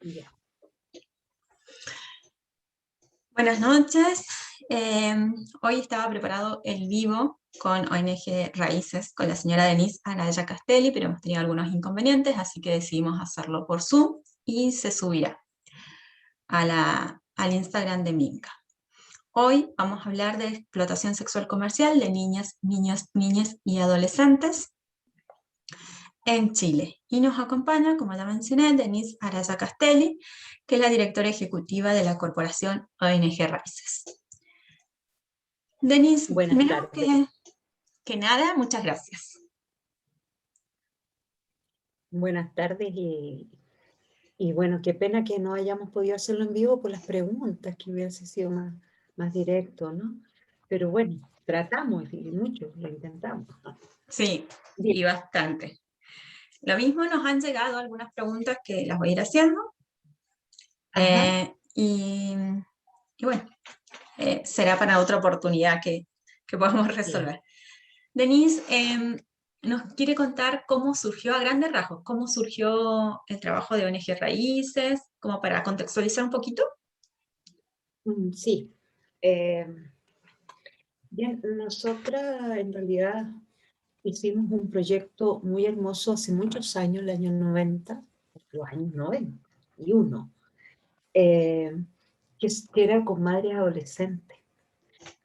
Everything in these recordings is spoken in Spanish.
Ya. Buenas noches. Hoy estaba preparado el vivo con ONG Raíces, con la señora Denise Araya Castelli, pero hemos tenido algunos inconvenientes, así que decidimos hacerlo por Zoom y se subirá al Instagram de Minca. Hoy vamos a hablar de explotación sexual comercial de niñas, niños, niñas y adolescentes en Chile. Y nos acompaña, como ya mencioné, Denise Araya Castelli, que es la directora ejecutiva de la corporación ONG Raíces. Denise, Buenas primero tardes. que nada, muchas gracias. Buenas tardes y bueno, qué pena que no hayamos podido hacerlo en vivo por las preguntas, que hubiese sido más directo, ¿no? Pero bueno, tratamos y mucho, lo intentamos. Sí, Bien. y bastante. Lo mismo nos han llegado algunas preguntas que las voy a ir haciendo. Y bueno, será para otra oportunidad que podamos resolver. Denise, nos quiere contar cómo surgió a grandes rasgos, cómo surgió el trabajo de ONG Raíces, como para contextualizar un poquito. Sí. Bien, nosotras en realidad hicimos un proyecto muy hermoso hace muchos años, el año 90, los años 91, que era con madres adolescentes,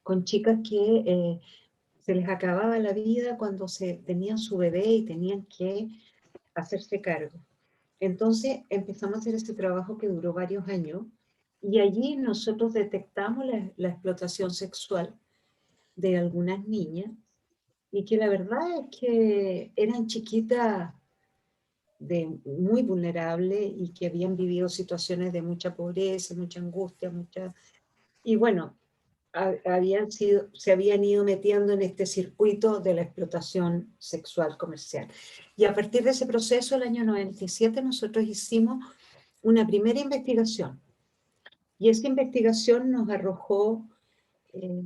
con chicas que se les acababa la vida cuando tenían su bebé y tenían que hacerse cargo. Entonces empezamos a hacer este trabajo que duró varios años y allí nosotros detectamos la explotación sexual de algunas niñas y que la verdad es que eran chiquitas muy vulnerables y que habían vivido situaciones de mucha pobreza, mucha angustia, Y bueno, se habían ido metiendo en este circuito de la explotación sexual comercial. Y a partir de ese proceso, el año 97, nosotros hicimos una primera investigación. Y esa investigación nos arrojó eh,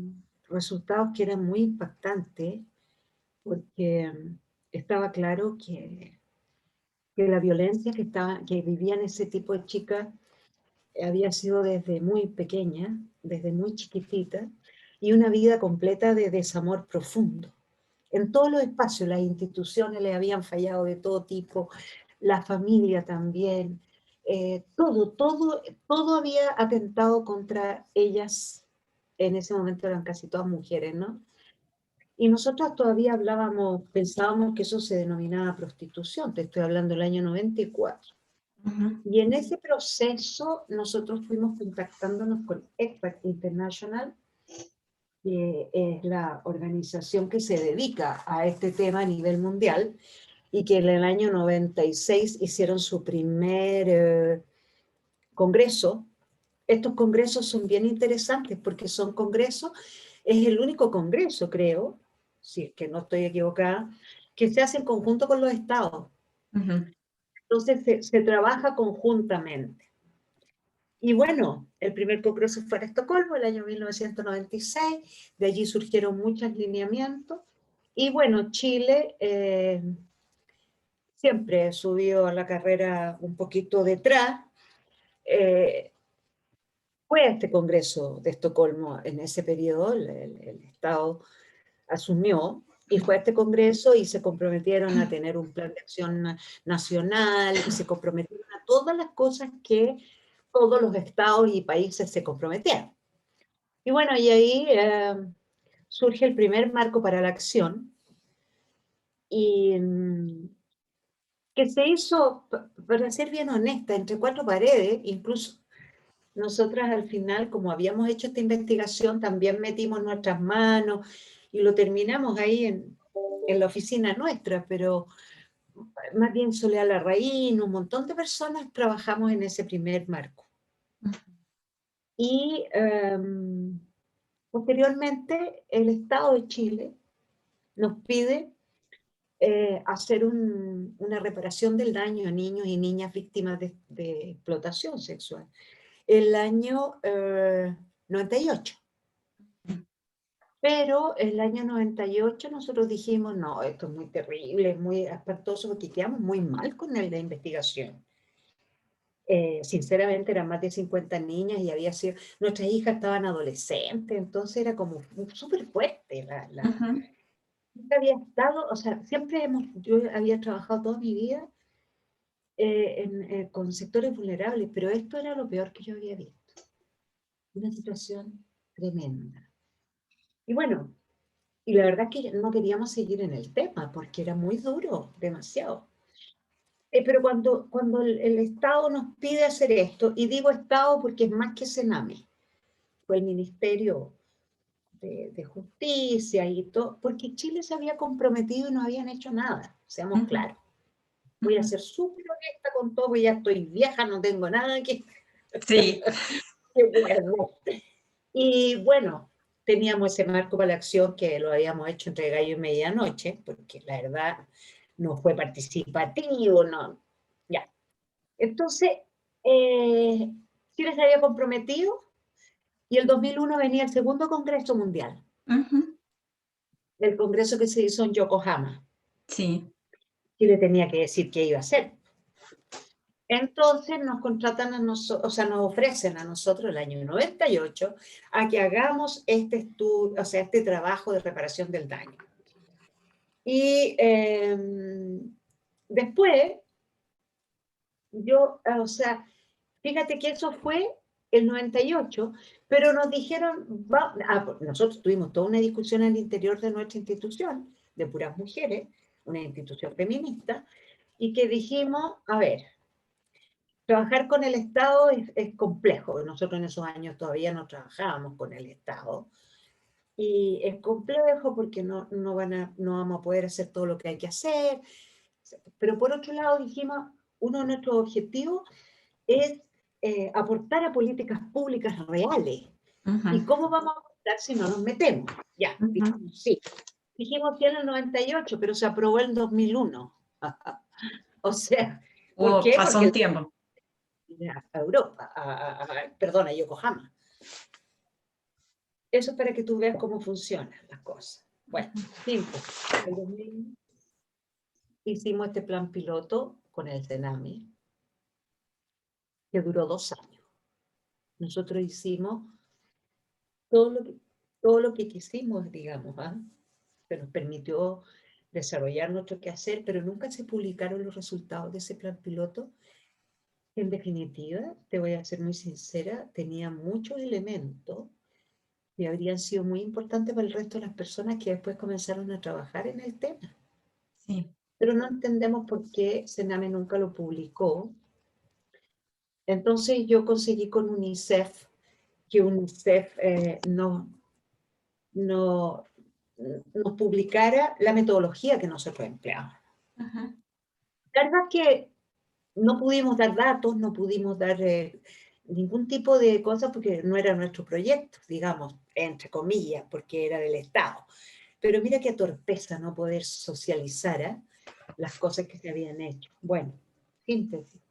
resultados que eran muy impactantes, porque estaba claro que la violencia que vivían ese tipo de chicas había sido desde muy pequeña, desde muy chiquitita, y una vida completa de desamor profundo. En todos los espacios, las instituciones le habían fallado de todo tipo, la familia también, todo había atentado contra ellas. En ese momento eran casi todas mujeres, ¿no? Y nosotros todavía pensábamos que eso se denominaba prostitución, te estoy hablando del año 94. Y en ese proceso nosotros fuimos contactándonos con ECPAT International, que es la organización que se dedica a este tema a nivel mundial, y que en el año 96 hicieron su primer congreso. Estos congresos son bien interesantes porque son congresos, es el único congreso, creo, si es que no estoy equivocada, que se hace en conjunto con los estados. Entonces se trabaja conjuntamente. Y bueno, el primer congreso fue en Estocolmo, el año 1996, de allí surgieron muchos lineamientos, y bueno, Chile siempre subió a la carrera un poquito detrás, fue a este congreso de Estocolmo en ese periodo, el Estado asumió, y fue a este congreso y se comprometieron a tener un plan de acción nacional, y se comprometieron a todas las cosas que todos los estados y países se comprometieron. Y bueno, y ahí surge el primer marco para la acción, y que se hizo, para ser bien honesta, entre cuatro paredes. Incluso nosotras al final, como habíamos hecho esta investigación, también metimos nuestras manos y lo terminamos ahí en la oficina nuestra, pero más bien Soledad Larraín, un montón de personas trabajamos en ese primer marco. Y posteriormente el Estado de Chile nos pide hacer una reparación del daño a niños y niñas víctimas de explotación sexual. El año 98. Pero el año 98 nosotros dijimos, no, esto es muy terrible, es muy espantoso, porque quedamos muy mal con la investigación. sinceramente eran más de 50 niñas y había sido, nuestras hijas estaban adolescentes, entonces era como súper fuerte. Ujú. Nunca había estado, o sea, yo había trabajado toda mi vida con sectores vulnerables, pero esto era lo peor que yo había visto. Una situación tremenda. Y bueno, y la verdad es que no queríamos seguir en el tema porque era muy duro, demasiado. Pero cuando el Estado nos pide hacer esto, y digo Estado porque es más que Sename, fue el Ministerio de Justicia y todo, porque Chile se había comprometido y no habían hecho nada, seamos Ujú. claros. Voy a Ujú. ser súper honesta con todo, porque ya estoy vieja, no tengo nada Sí. que guardar. Y bueno, teníamos ese marco para la acción que lo habíamos hecho entre gallo y medianoche, porque la verdad no fue participativo, no, ya. Entonces, Chile se había comprometido y el 2001 venía el segundo Congreso Mundial, Ujú. el congreso que se hizo en Yokohama. Sí. Chile tenía que decir qué iba a hacer. Entonces nos contratan a nosotros, o sea, nos ofrecen a nosotros el año 98 a que hagamos este estudio, o sea, este trabajo de reparación del daño. Y después, o sea, fíjate que eso fue el 98, pero nos dijeron, nosotros tuvimos toda una discusión al interior de nuestra institución, de puras mujeres, una institución feminista, y que dijimos, a ver, trabajar con el Estado es complejo. Nosotros en esos años todavía no trabajábamos con el Estado. Y es complejo porque no vamos a poder hacer todo lo que hay que hacer. Pero por otro lado dijimos, uno de nuestros objetivos es aportar a políticas públicas reales. Ujú. ¿Y cómo vamos a aportar si no nos metemos? Ya, Ujú. dijimos, sí. Dijimos que en el 98, pero se aprobó en 2001. O sea, ¿por qué? Pasó Porque un tiempo. a Europa, perdón, a Yokohama. Eso es para que tú veas cómo funcionan las cosas. Bueno, simple. El 2000 hicimos este plan piloto con el Senami, que duró 2 años. Nosotros hicimos todo lo que, todo lo que quisimos, digamos, ¿ah? Que nos permitió desarrollar nuestro quehacer, pero nunca se publicaron los resultados de ese plan piloto. En definitiva, te voy a ser muy sincera, tenía muchos elementos y habrían sido muy importantes para el resto de las personas que después comenzaron a trabajar en el tema. Sí. Pero no entendemos por qué Sename nunca lo publicó. Entonces yo conseguí con UNICEF que UNICEF no, nos publicara la metodología que nosotros empleamos. Ujú. La verdad que no pudimos dar datos, no pudimos dar ningún tipo de cosas porque no era nuestro proyecto, digamos, entre comillas, porque era del Estado. Pero mira qué torpeza no poder socializar las cosas que se habían hecho. Bueno, síntesis.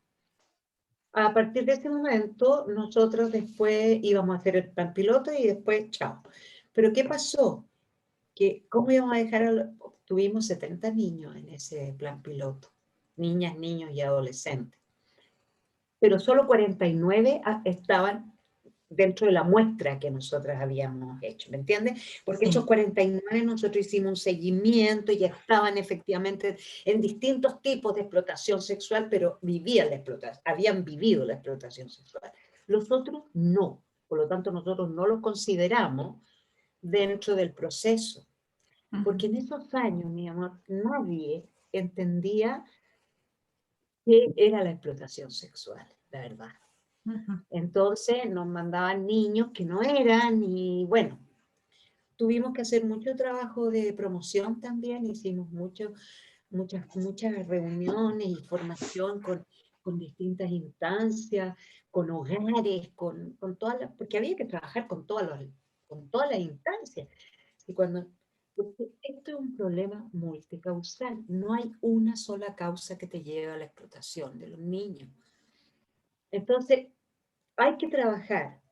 A partir de ese momento, nosotros después íbamos a hacer el plan piloto y después, chao. Pero ¿qué pasó? Que, ¿cómo íbamos a dejar tuvimos 70 niños en ese plan piloto, niñas, niños y adolescentes, pero solo 49 estaban dentro de la muestra que nosotros habíamos hecho, ¿me entiendes? Porque esos Sí. 49 nosotros hicimos un seguimiento y estaban efectivamente en distintos tipos de explotación sexual, pero vivían la explotación, habían vivido la explotación sexual. Los otros no, por lo tanto nosotros no los consideramos dentro del proceso, Ujú. porque en esos años, mi amor, nadie entendía qué era la explotación sexual, la verdad. Ujú. Entonces nos mandaban niños que no eran y bueno, tuvimos que hacer mucho trabajo de promoción también, hicimos muchas reuniones y formación con distintas instancias, con hogares, con todas las, porque había que trabajar con todas las instancias. Y porque esto es un problema multicausal, no hay una sola causa que te lleve a la explotación de los niños. Entonces, hay que trabajar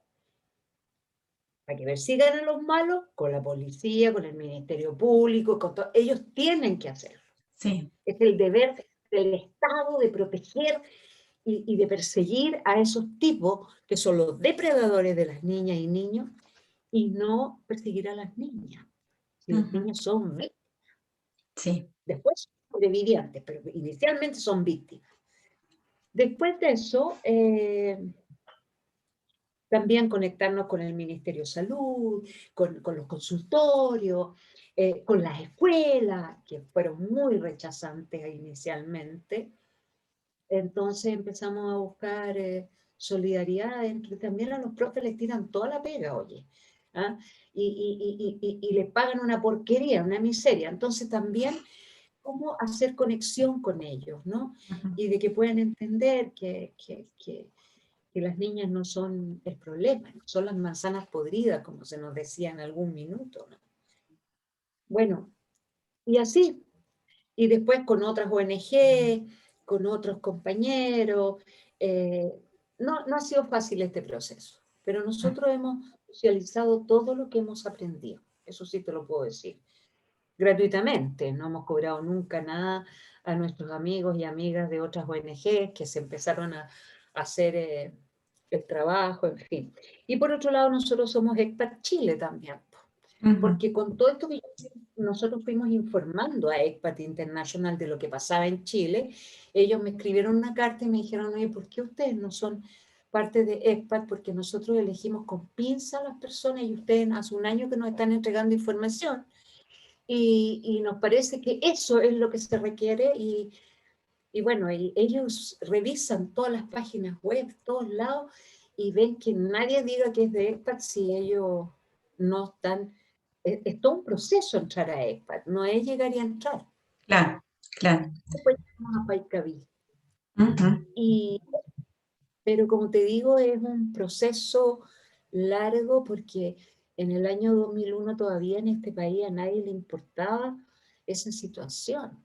para que persigan a los malos con la policía, con el Ministerio Público, con todo. Ellos tienen que hacerlo. Sí. Es el deber del Estado de proteger y de perseguir a esos tipos que son los depredadores de las niñas y niños y no perseguir a las niñas. Si las niñas son víctimas, Sí. después son sobrevivientes, pero inicialmente son víctimas. Después de eso, también conectarnos con el Ministerio de Salud, con los consultorios, con las escuelas, que fueron muy rechazantes inicialmente. Entonces empezamos a buscar solidaridad, entre también a los profes les tiran toda la pega, oye, ¿ah? Y les pagan una porquería, una miseria. Entonces también cómo hacer conexión con ellos, ¿no? Y de que puedan entender que las niñas no son el problema, no son las manzanas podridas, como se nos decía en algún minuto, ¿no? Bueno, y así, y después con otras ONG, con otros compañeros. No ha sido fácil este proceso, pero nosotros hemos socializado todo lo que hemos aprendido, eso sí te lo puedo decir, gratuitamente, no hemos cobrado nunca nada a nuestros amigos y amigas de otras ONG que se empezaron a hacer el trabajo, en fin. Y por otro lado, nosotros somos Expat Chile también, porque con todo esto que nosotros fuimos informando a Expat International de lo que pasaba en Chile, ellos me escribieron una carta y me dijeron, oye, ¿por qué ustedes no son parte de Expat? Porque nosotros elegimos con pinza a las personas y ustedes hace un año que nos están entregando información y nos parece que eso es lo que se requiere y bueno, ellos revisan todas las páginas web, todos lados, y ven que nadie diga que es de Expat si ellos no están. Es todo un proceso entrar a Expat, no es llegar y entrar. Claro, claro. Después llegamos a Paikaví. Pero como te digo, es un proceso largo porque en el año 2001 todavía en este país a nadie le importaba esa situación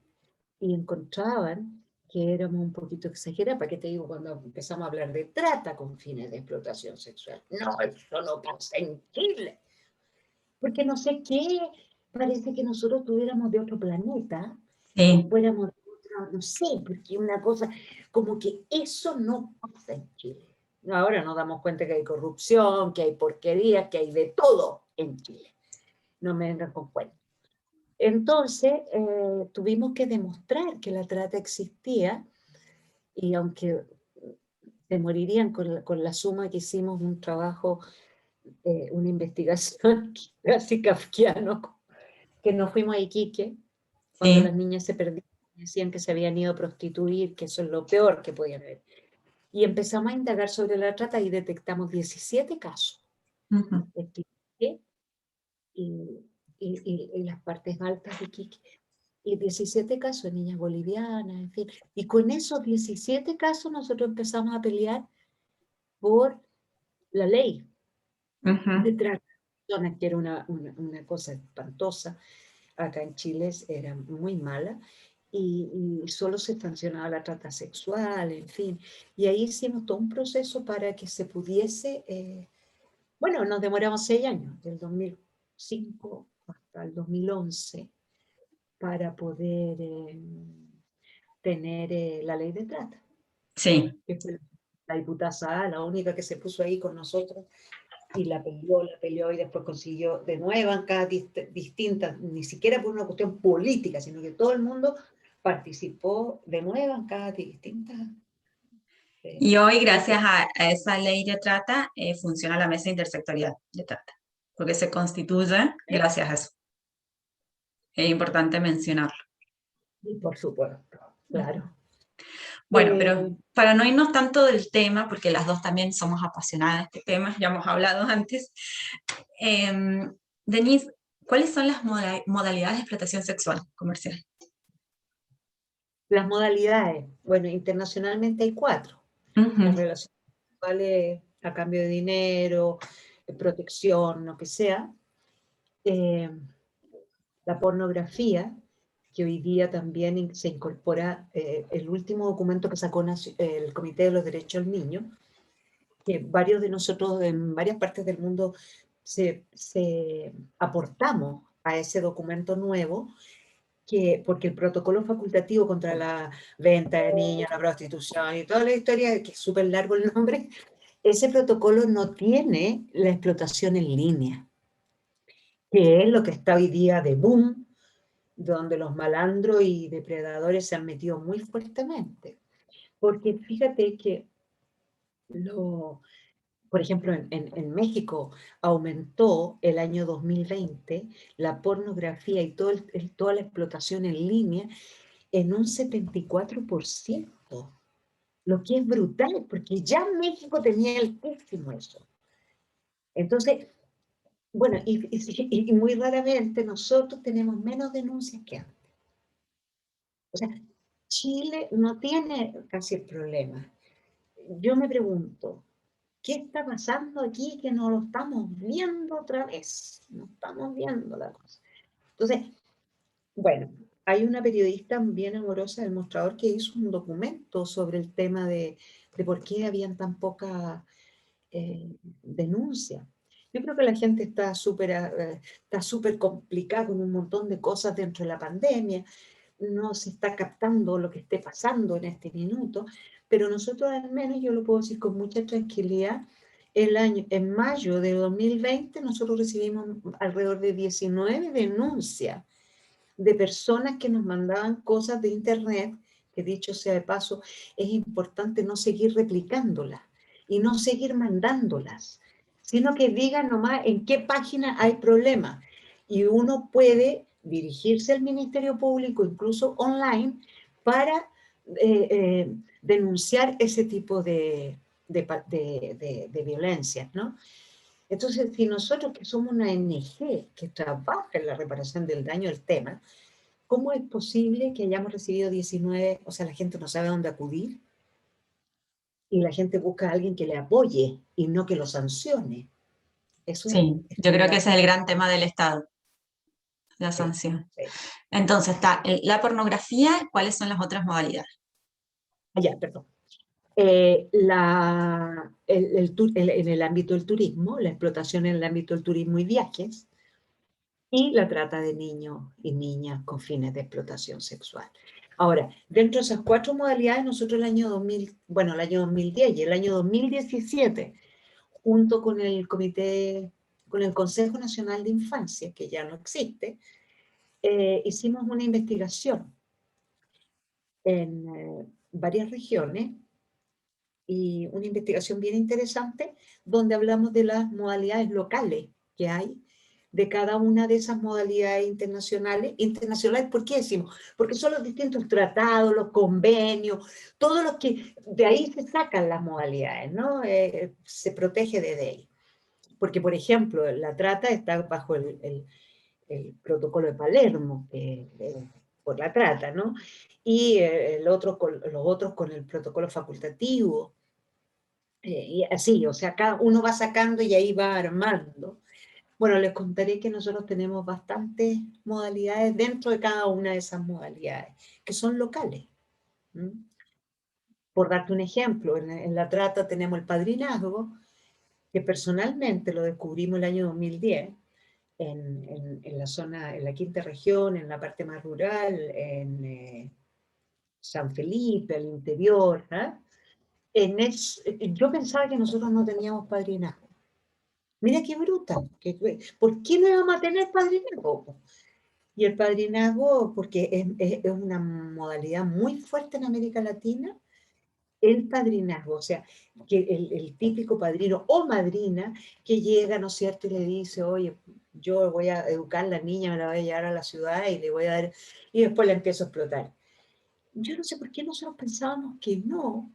y encontraban que éramos un poquito exagerados. ¿Para qué te digo cuando empezamos a hablar de trata con fines de explotación sexual? No, eso no pasa en Chile. Porque no sé qué, parece que nosotros tuviéramos de otro planeta o Sí, fuéramos de otro, no sé, porque una cosa, como que eso no pasa en Chile. Ahora nos damos cuenta que hay corrupción, que hay porquerías, que hay de todo en Chile. No me vengan con cuentos. Entonces, tuvimos que demostrar que la trata existía y aunque se morirían con la suma que hicimos un trabajo, una investigación casi kafkiano, que nos fuimos a Iquique cuando las sí. niñas se perdían, decían que se habían ido a prostituir, que eso es lo peor que podían haber. Y empezamos a indagar sobre la trata y detectamos 17 casos. Iquique y las partes altas de Iquique. Y 17 casos de niñas bolivianas, en fin. Y con esos 17 casos nosotros empezamos a pelear por la ley de trata de personas, que era una cosa espantosa. Acá en Chile era muy mala y solo se sancionaba la trata sexual, en fin. Y ahí hicimos todo un proceso para que se pudiese, bueno, nos demoramos 6 años, del 2005 hasta el 2011, para poder tener la ley de trata, Sí. que fue la diputada Saá, la única que se puso ahí con nosotros y la peleó y después consiguió de nuevo bancadas distintas, ni siquiera por una cuestión política, sino que todo el mundo participó de nuevo en bancadas distintas. Y hoy, gracias Porque a esa ley de trata, funciona la mesa intersectorial de trata, porque se constituye gracias a eso. Es importante mencionarlo. por supuesto, claro. Bueno, pero para no irnos tanto del tema, porque las dos también somos apasionadas de este tema, ya hemos hablado antes, Denise, ¿cuáles son las modalidades de explotación sexual comercial? Las modalidades, bueno, internacionalmente hay 4. Las relaciones sexuales a cambio de dinero, protección, lo que sea. La pornografía, que hoy día también se incorpora, el último documento que sacó el Comité de los Derechos del Niño, que varios de nosotros en varias partes del mundo se aportamos a ese documento nuevo, porque el protocolo facultativo contra la venta de niños, la prostitución y toda la historia, que es súper largo el nombre, ese protocolo no tiene la explotación en línea, que es lo que está hoy día de boom, donde los malandros y depredadores se han metido muy fuertemente. Porque fíjate que, por ejemplo, en México aumentó el año 2020 la pornografía y toda la explotación en línea en un 74%, lo que es brutal, porque ya México tenía altísimo eso. Entonces, bueno, y muy raramente nosotros tenemos menos denuncias que antes. O sea, Chile no tiene casi el problema. Yo me pregunto, ¿qué está pasando aquí que no lo estamos viendo otra vez? No estamos viendo la cosa. Entonces, bueno, hay una periodista bien amorosa del Mostrador que hizo un documento sobre el tema de por qué habían tan pocas denuncias. Yo creo que la gente está súper complicada con un montón de cosas dentro de la pandemia, no se está captando lo que esté pasando en este minuto, pero nosotros al menos, yo lo puedo decir con mucha tranquilidad, en mayo de 2020 nosotros recibimos alrededor de 19 denuncias de personas que nos mandaban cosas de internet, que dicho sea de paso, es importante no seguir replicándolas y no seguir mandándolas, sino que digan nomás en qué página hay problemas. Y uno puede dirigirse al Ministerio Público, incluso online, para denunciar ese tipo de violencias, ¿no? Entonces, si nosotros que somos una ONG que trabaja en la reparación del daño del tema, ¿cómo es posible que hayamos recibido 19, o sea, la gente no sabe a dónde acudir y la gente busca a alguien que le apoye y no que lo sancione? Eso Sí, es yo creo que ese es el realmente... gran tema del Estado, la Sí, sanción. sí. Entonces está la pornografía, ¿cuáles son las otras modalidades? Ya, perdón. En el ámbito del turismo, la explotación en el ámbito del turismo y viajes, y la trata de niños y niñas con fines de explotación sexual. Ahora, dentro de esas cuatro modalidades, nosotros el año 2000, bueno, el año 2010 y el año 2017, junto con el Comité, con el Consejo Nacional de Infancia, que ya no existe, hicimos una investigación en varias regiones y una investigación bien interesante donde hablamos de las modalidades locales que hay de cada una de esas modalidades internacionales. Internacionales, ¿por qué decimos? Porque son los distintos tratados, los convenios, todos los que de ahí se sacan las modalidades, ¿no? Se protege desde ahí. Porque, por ejemplo, la trata está bajo el protocolo de Palermo, por la trata, ¿no? Y los otros con el protocolo facultativo, y así, o sea, cada uno va sacando y ahí va armando. Bueno, les contaré que nosotros tenemos bastantes modalidades dentro de cada una de esas modalidades, que son locales. ¿Mm? Por darte un ejemplo, en la trata tenemos el padrinazgo, que personalmente lo descubrimos el año 2010, en la zona, en la quinta región, en la parte más rural, en San Felipe, el interior. ¿Eh? Yo pensaba que nosotros no teníamos padrinazgo. Mira qué bruta. ¿Por qué no íbamos a tener padrinazgo? Y el padrinazgo, porque es una modalidad muy fuerte en América Latina, el padrinazgo, o sea, que el típico padrino o madrina que llega, ¿no es cierto?, y le dice, oye, yo voy a educar a la niña, me la voy a llevar a la ciudad y le voy a dar, y después la empiezo a explotar. Yo no sé por qué nosotros pensábamos que no,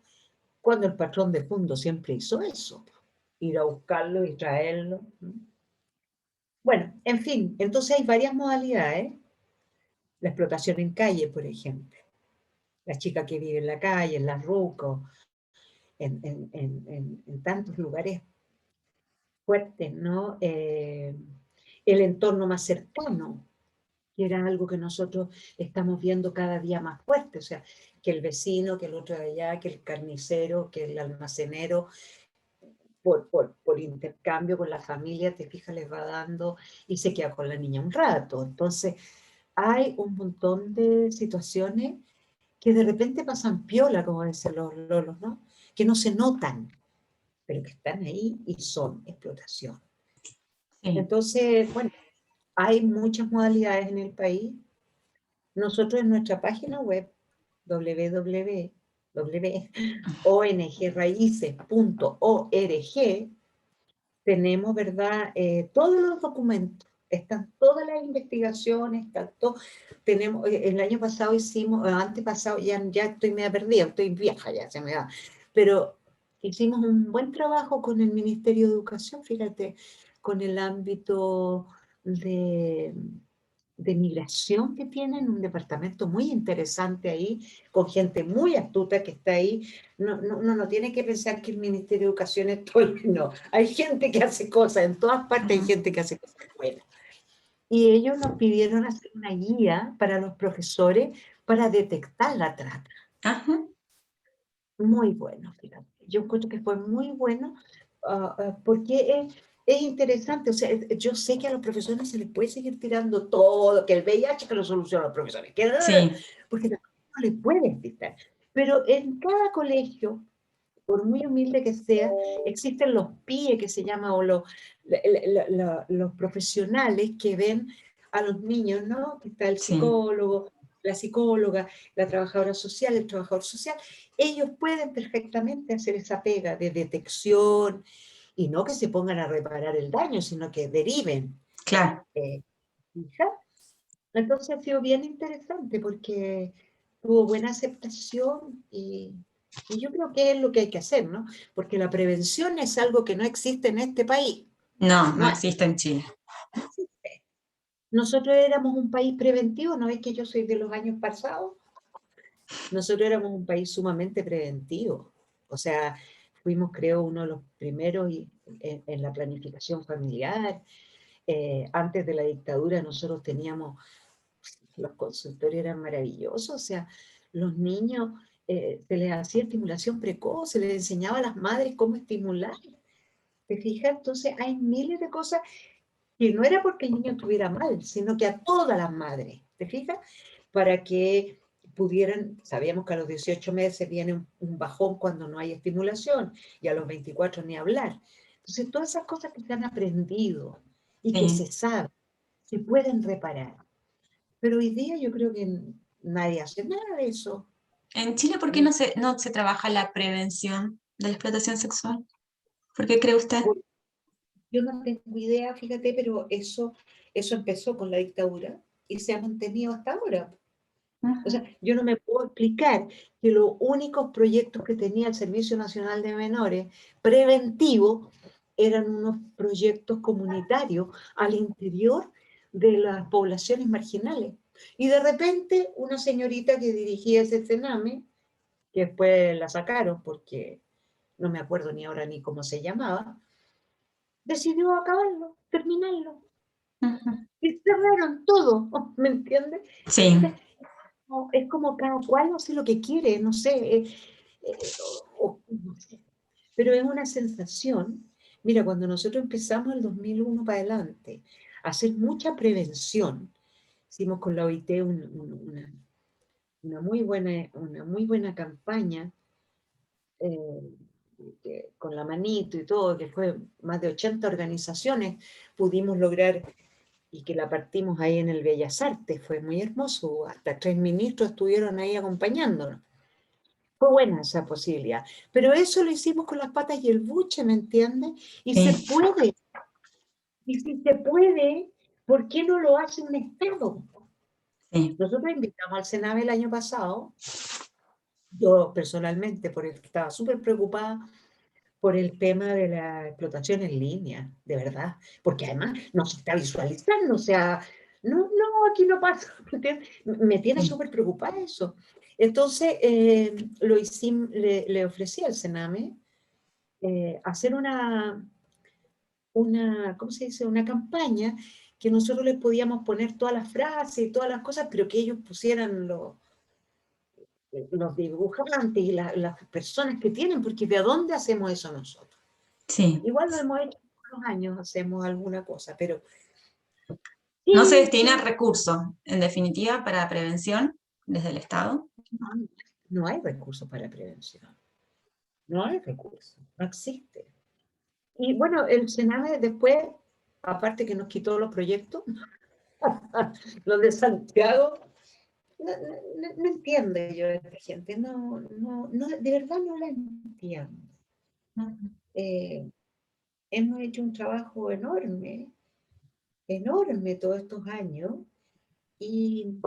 cuando el patrón de fondo siempre hizo eso, ir a buscarlo y traerlo. Bueno, en fin, entonces hay varias modalidades. La explotación en calle, por ejemplo. La chica que vive en la calle, en las rucos, en tantos lugares fuertes, ¿no? El entorno más cercano, que era algo que nosotros estamos viendo cada día más fuerte, o sea, que el vecino, que el otro de allá, que el carnicero, que el almacenero, por intercambio con la familia, te fijas, les va dando y se queda con la niña un rato. Entonces, hay un montón de situaciones que de repente pasan piola, como dicen los lolos, ¿no? Que no se notan, pero que están ahí y son explotación. Sí. Entonces, bueno, hay muchas modalidades en el país. Nosotros en nuestra página web, www.ongraices.org, tenemos, ¿verdad? Todos los documentos, están todas las investigaciones, está todo. Tenemos, el año pasado hicimos, antepasado, ya estoy media perdida, estoy vieja, ya se me va, pero hicimos un buen trabajo con el Ministerio de Educación, fíjate, con el ámbito de, de migración que tienen, un departamento muy interesante ahí, con gente muy astuta que está ahí. Uno no tiene que pensar que el Ministerio de Educación es todo, no. Hay gente que hace cosas, en todas partes hay gente que hace cosas buenas. Y ellos nos pidieron hacer una guía para los profesores para detectar la trata. Ajá. Muy bueno, fíjate. Yo encuentro que fue muy bueno porque es interesante. O sea, yo sé que a los profesores se les puede seguir tirando todo, que el VIH que lo soluciona a los profesores, Sí, porque no les puede evitar. Pero en cada colegio, por muy humilde que sea, existen los PIE que se llama, o los profesionales que ven a los niños, ¿no? Que está el sí. psicólogo, la psicóloga, la trabajadora social, el trabajador social. Ellos pueden perfectamente hacer esa pega de detección y no que se pongan a reparar el daño, sino que deriven. Claro. ¿Hija? Entonces ha sido bien interesante porque tuvo buena aceptación y yo creo que es lo que hay que hacer, ¿no? Porque la prevención es algo que no existe en este país. No, no No, existe en Chile. no existe. Nosotros éramos un país preventivo, ¿no es que yo soy de los años pasados? Nosotros éramos un país sumamente preventivo. O sea, fuimos, creo, uno de los primeros en la planificación familiar. Antes de la dictadura nosotros teníamos, los consultorios eran maravillosos, o sea, los niños se les hacía estimulación precoz, se les enseñaba a las madres cómo estimular. ¿Te fijas? Entonces hay miles de cosas que no era porque el niño estuviera mal, sino que a todas las madres, ¿te fijas? Para que pudieran, sabíamos que a los 18 meses viene un bajón cuando no hay estimulación, y a los 24 ni hablar. Entonces, todas esas cosas que se han aprendido y que Sí. se saben, se pueden reparar. Pero hoy día yo creo que nadie hace nada de eso. En Chile, ¿por qué ¿No? no se trabaja la prevención de la explotación sexual? ¿Por qué cree usted? Yo no tengo idea, fíjate, pero eso empezó con la dictadura y se ha mantenido hasta ahora. O Ujú. sea, yo no me puedo explicar que los únicos proyectos que tenía el Servicio Nacional de Menores preventivos eran unos proyectos comunitarios al interior de las poblaciones marginales. Y de repente una señorita que dirigía ese Sename, que después la sacaron porque no me acuerdo ni ahora ni cómo se llamaba, decidió acabarlo, terminarlo. Ujú. Y cerraron todo, ¿me entiendes? Entonces, Sí, no, es como cada cual hace lo que quiere, no sé, no sé, pero es una sensación. Mira, cuando nosotros empezamos el 2001 para adelante a hacer mucha prevención, hicimos con la OIT una muy buena campaña con la manito y todo, que fue más de 80 organizaciones, pudimos lograr y que la partimos ahí en el Bellas Artes, fue muy hermoso, hasta 3 ministros estuvieron ahí acompañándonos. Fue buena esa posibilidad, pero eso lo hicimos con las patas y el buche, ¿me entiendes? Y se sí, puede, y si se puede, ¿por qué no lo hace un Estado? sí, Nosotros invitamos al Sename el año pasado, yo personalmente, porque estaba súper preocupada por el tema de la explotación en línea, de verdad, porque además no se está visualizando, o sea, aquí no pasa, me tiene sí. súper preocupada eso. Entonces, le ofrecí al Sename hacer ¿cómo se dice? Una campaña que nosotros les podíamos poner todas las frases y todas las cosas, pero que ellos pusieran los dibujantes y las personas que tienen, porque ¿de dónde hacemos eso nosotros? Sí. Igual lo hemos hecho todos los años, hacemos alguna cosa, pero No se Sí, destina sí. recursos, en definitiva, para prevención desde el Estado. No, no hay recursos para prevención. No hay recursos. No existe. Y bueno, el Sename después, aparte que nos quitó los proyectos, los de Santiago, no entiendo yo a esta gente. No, de verdad no la entiendo. Eh, hemos hecho un trabajo enorme, enorme todos estos años, y,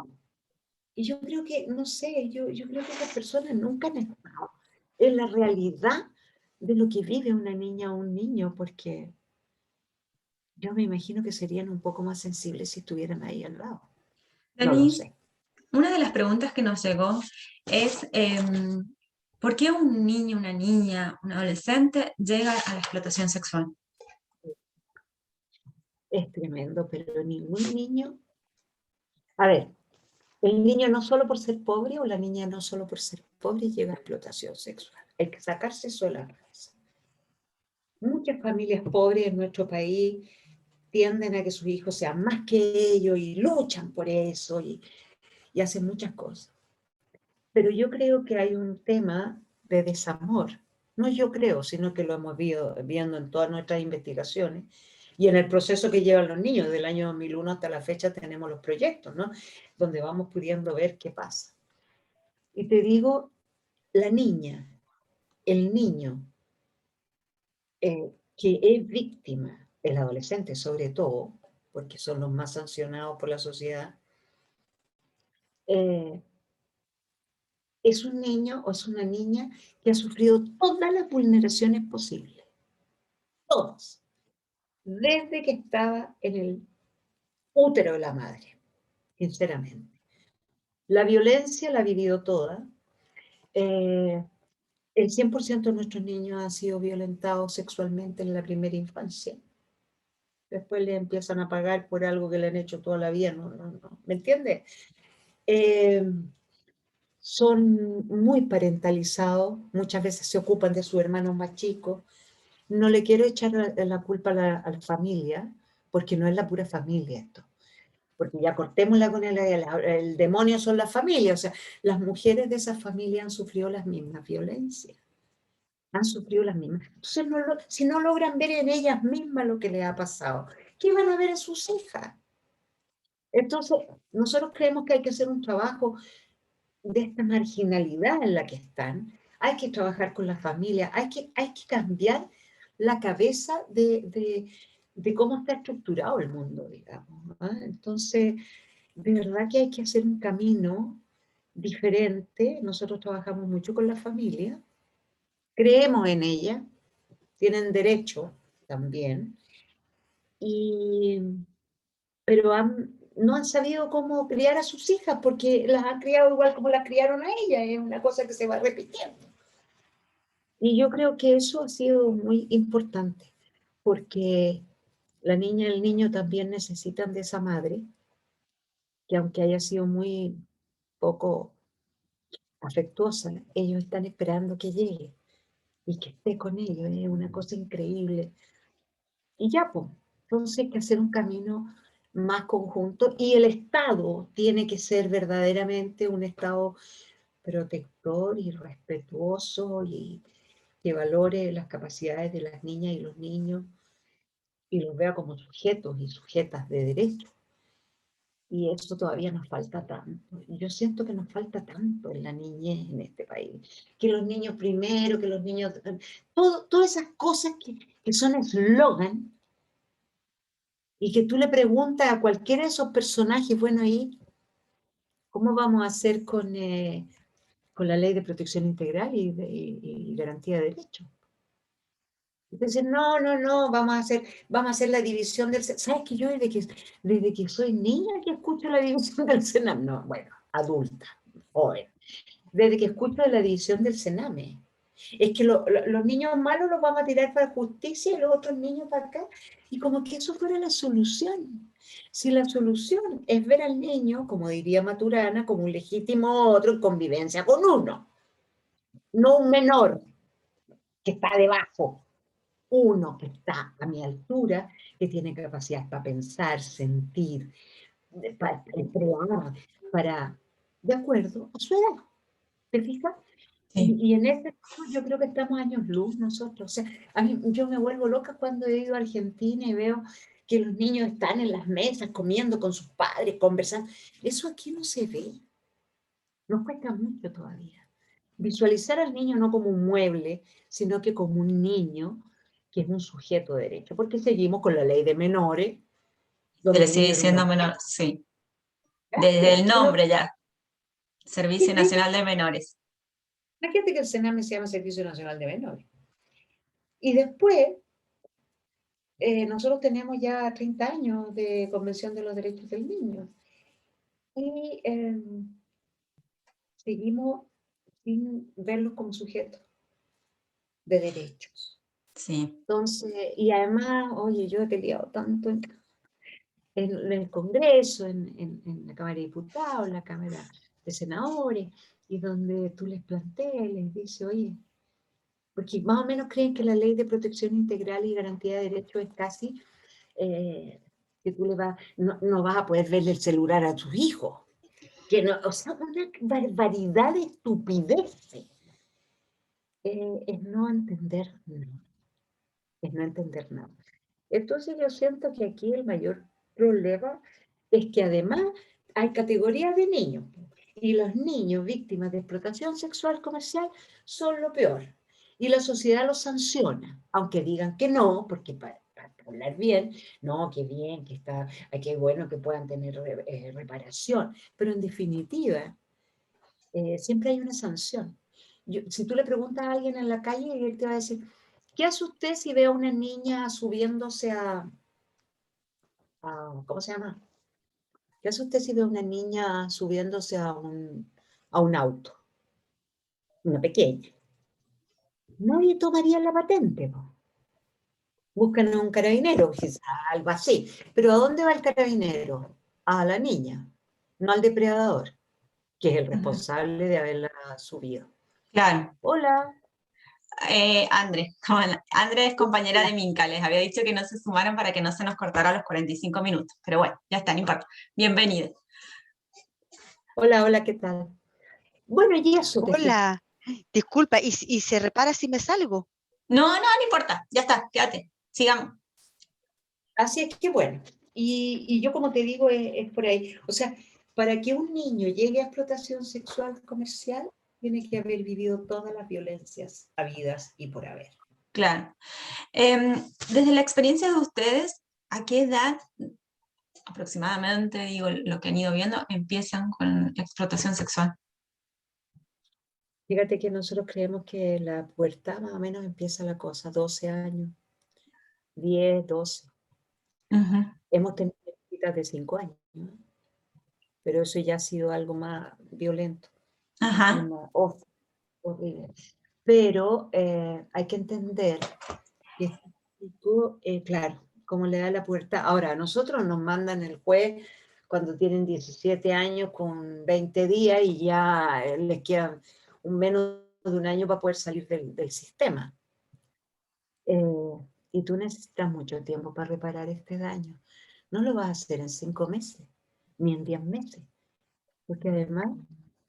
y yo creo que, no sé, yo creo que esas personas nunca han estado en la realidad de lo que vive una niña o un niño, porque yo me imagino que serían un poco más sensibles si estuvieran ahí al lado. No lo Denise, sé. una de las preguntas que nos llegó es, ¿por qué un niño, una niña, un adolescente llega a la explotación sexual? Es tremendo, pero ningún niño... A ver, el niño no solo por ser pobre o la niña no solo por ser pobre llega a explotación sexual. Hay que sacarse eso de la cabeza. Muchas familias pobres en nuestro país tienden a que sus hijos sean más que ellos y luchan por eso y hacen muchas cosas. Pero yo creo que hay un tema de desamor. No yo creo, sino que lo hemos viendo en todas nuestras investigaciones y en el proceso que llevan los niños. Del año 2001 hasta la fecha tenemos los proyectos, ¿no? Donde vamos pudiendo ver qué pasa. Y te digo, la niña, el niño que es víctima, el adolescente sobre todo, porque son los más sancionados por la sociedad, eh, es un niño o es una niña que ha sufrido todas las vulneraciones posibles, todas, desde que estaba en el útero de la madre, sinceramente. La violencia la ha vivido toda. Eh, el 100% de nuestros niños han sido violentados sexualmente en la primera infancia. Después le empiezan a pagar por algo que le han hecho toda la vida, no. ¿Me entiendes? Eh, son muy parentalizados, muchas veces se ocupan de sus hermanos más chicos. No le quiero echar la culpa a la familia, porque no es la pura familia esto. Porque ya cortémosla con el demonio son las familias, o sea, las mujeres de esa familia han sufrido las mismas violencias, han sufrido las mismas. Entonces, si no logran ver en ellas mismas lo que les ha pasado, ¿qué van a ver en sus hijas? Entonces, nosotros creemos que hay que hacer un trabajo de esta marginalidad en la que están, hay que trabajar con la familia, hay que cambiar la cabeza de cómo está estructurado el mundo, digamos. ¿Ah? Entonces, de verdad que hay que hacer un camino diferente. Nosotros trabajamos mucho con la familia, creemos en ella, tienen derecho también, y, pero no han sabido cómo criar a sus hijas porque las han criado igual como las criaron a ellas, es una cosa que se va repitiendo. Y yo creo que eso ha sido muy importante, porque la niña y el niño también necesitan de esa madre, que aunque haya sido muy poco afectuosa, ellos están esperando que llegue y que esté con ellos, es una cosa increíble. Y ya, pues, entonces hay que hacer un camino más conjunto y el Estado tiene que ser verdaderamente un Estado protector y respetuoso y que valore las capacidades de las niñas y los niños y los vea como sujetos y sujetas de derecho. Y eso todavía nos falta tanto. Yo siento que nos falta tanto en la niñez en este país. Que los niños primero, que los niños... todas esas cosas que son eslogan y que tú le preguntas a cualquiera de esos personajes, bueno, ahí, ¿cómo vamos a hacer con la ley de protección integral y garantía de derechos? Entonces, no, vamos a hacer la división del Sename. ¿Sabes que yo desde que soy niña que escucho la división del Sename? No, bueno, adulta, joven. Desde que escucho de la división del Sename. Es que los niños malos los vamos a tirar para justicia y los otros niños para acá. Y como que eso fuera la solución. Si la solución es ver al niño, como diría Maturana, como un legítimo otro en convivencia con uno, no un menor que está debajo. uno que está a mi altura, que tiene capacidad para pensar, sentir, para crear, para, de acuerdo a su edad, ¿te fijas? Sí. Y en ese caso yo creo que estamos años luz nosotros. O sea, a mí, yo me vuelvo loca cuando he ido a Argentina y veo que los niños están en las mesas comiendo con sus padres, conversando. Eso aquí no se ve. Nos cuesta mucho todavía. Visualizar al niño no como un mueble, sino que como un niño que es un sujeto de derecho, porque seguimos con la ley de menores, Se donde le el sigue niño era un diciendo objeto. menor, sí. Desde Claro, el nombre ya, Servicio ¿viste? Nacional de Menores. Imagínate que el Sename se llama Servicio Nacional de Menores. Y después, nosotros tenemos ya 30 años de Convención de los Derechos del Niño y seguimos sin verlos como sujetos de derechos. Sí, Entonces, y además, oye, yo he peleado tanto en el Congreso, en la Cámara de Diputados, en la Cámara de Senadores, y donde tú les planteas, les dices, oye, porque más o menos creen que la Ley de Protección Integral y Garantía de Derechos es casi que tú no vas a poder verle el celular a tus hijos. Que no, o sea, una barbaridad de estupideces. Es no entender nada. Es no entender nada. Entonces yo siento que aquí el mayor problema es que además hay categorías de niños y los niños víctimas de explotación sexual comercial son lo peor. Y la sociedad los sanciona, aunque digan que no, porque para hablar bien, no, que bien, que está, que bueno que puedan tener reparación, pero en definitiva siempre hay una sanción. Si tú le preguntas a alguien en la calle, él te va a decir, ¿qué hace usted si ve a una niña subiéndose ¿cómo se llama? ¿Qué hace usted si ve a una niña subiéndose a un auto? Una pequeña. Nadie tomaría la patente, po. Buscan a un carabinero, quizás, algo así. Pero ¿a dónde va el carabinero? A la niña, no al depredador, que es el ujú, responsable de haberla subido. claro. Hola, André, André es compañera de hola, Minca, les había dicho que no se sumaran para que no se nos cortara los 45 minutos, pero bueno, ya está, no importa. Bienvenido. hola, hola, ¿qué tal? Bueno, y eso te fijas. Hola, disculpa, ¿y se repara si me salgo? No, no, no importa, ya está, quédate, sigamos. Así es que bueno, y yo como te digo, es por ahí. O sea, para que un niño llegue a explotación sexual comercial, tiene que haber vivido todas las violencias habidas y por haber. Claro. Desde la experiencia de ustedes, ¿a qué edad aproximadamente, digo, lo que han ido viendo, empiezan con la explotación sexual? Fíjate que nosotros creemos que la pubertad más o menos empieza la cosa, 12 años, 10, 12. Ujú. Hemos tenido chiquitas de 5 años, ¿no? Pero eso ya ha sido algo más violento, Ajá, más horrible. Pero hay que entender que este tipo, claro, como le da la puerta. Ahora, a nosotros nos mandan el juez cuando tienen 17 años con 20 días y ya les queda menos de un año para poder salir del sistema. Y tú necesitas mucho tiempo para reparar este daño. No lo vas a hacer en 5 meses, ni en 10 meses, porque además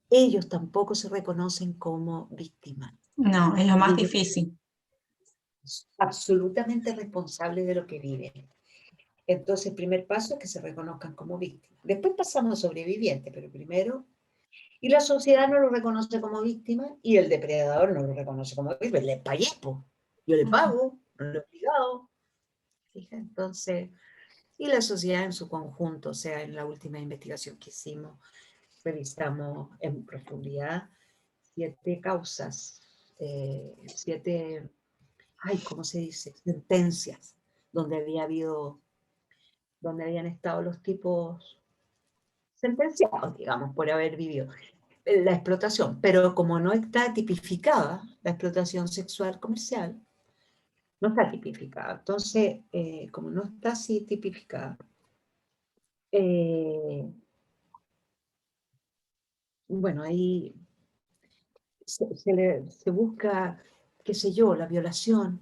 ellos tampoco se reconocen como víctimas. no, es lo Y más ellos difícil. son absolutamente responsables de lo que viven. Entonces, el primer paso es que se reconozcan como víctimas. Después pasamos a sobrevivientes, pero primero, y la sociedad no lo reconoce como víctima y el depredador no lo reconoce como víctima. Le pagué, po. Yo le Ujú. pago, no lo he obligado. Fija, entonces, y la sociedad en su conjunto, o sea, en la última investigación que hicimos, revisamos en profundidad 7 causas, 7, ay, ¿cómo se dice? Sentencias, donde donde habían estado los tipos sentenciados, digamos, por haber vivido la explotación. Pero como no está tipificada la explotación sexual comercial, no está tipificada. Entonces, como no está así tipificada, eh, bueno, ahí se busca, qué sé yo, la violación,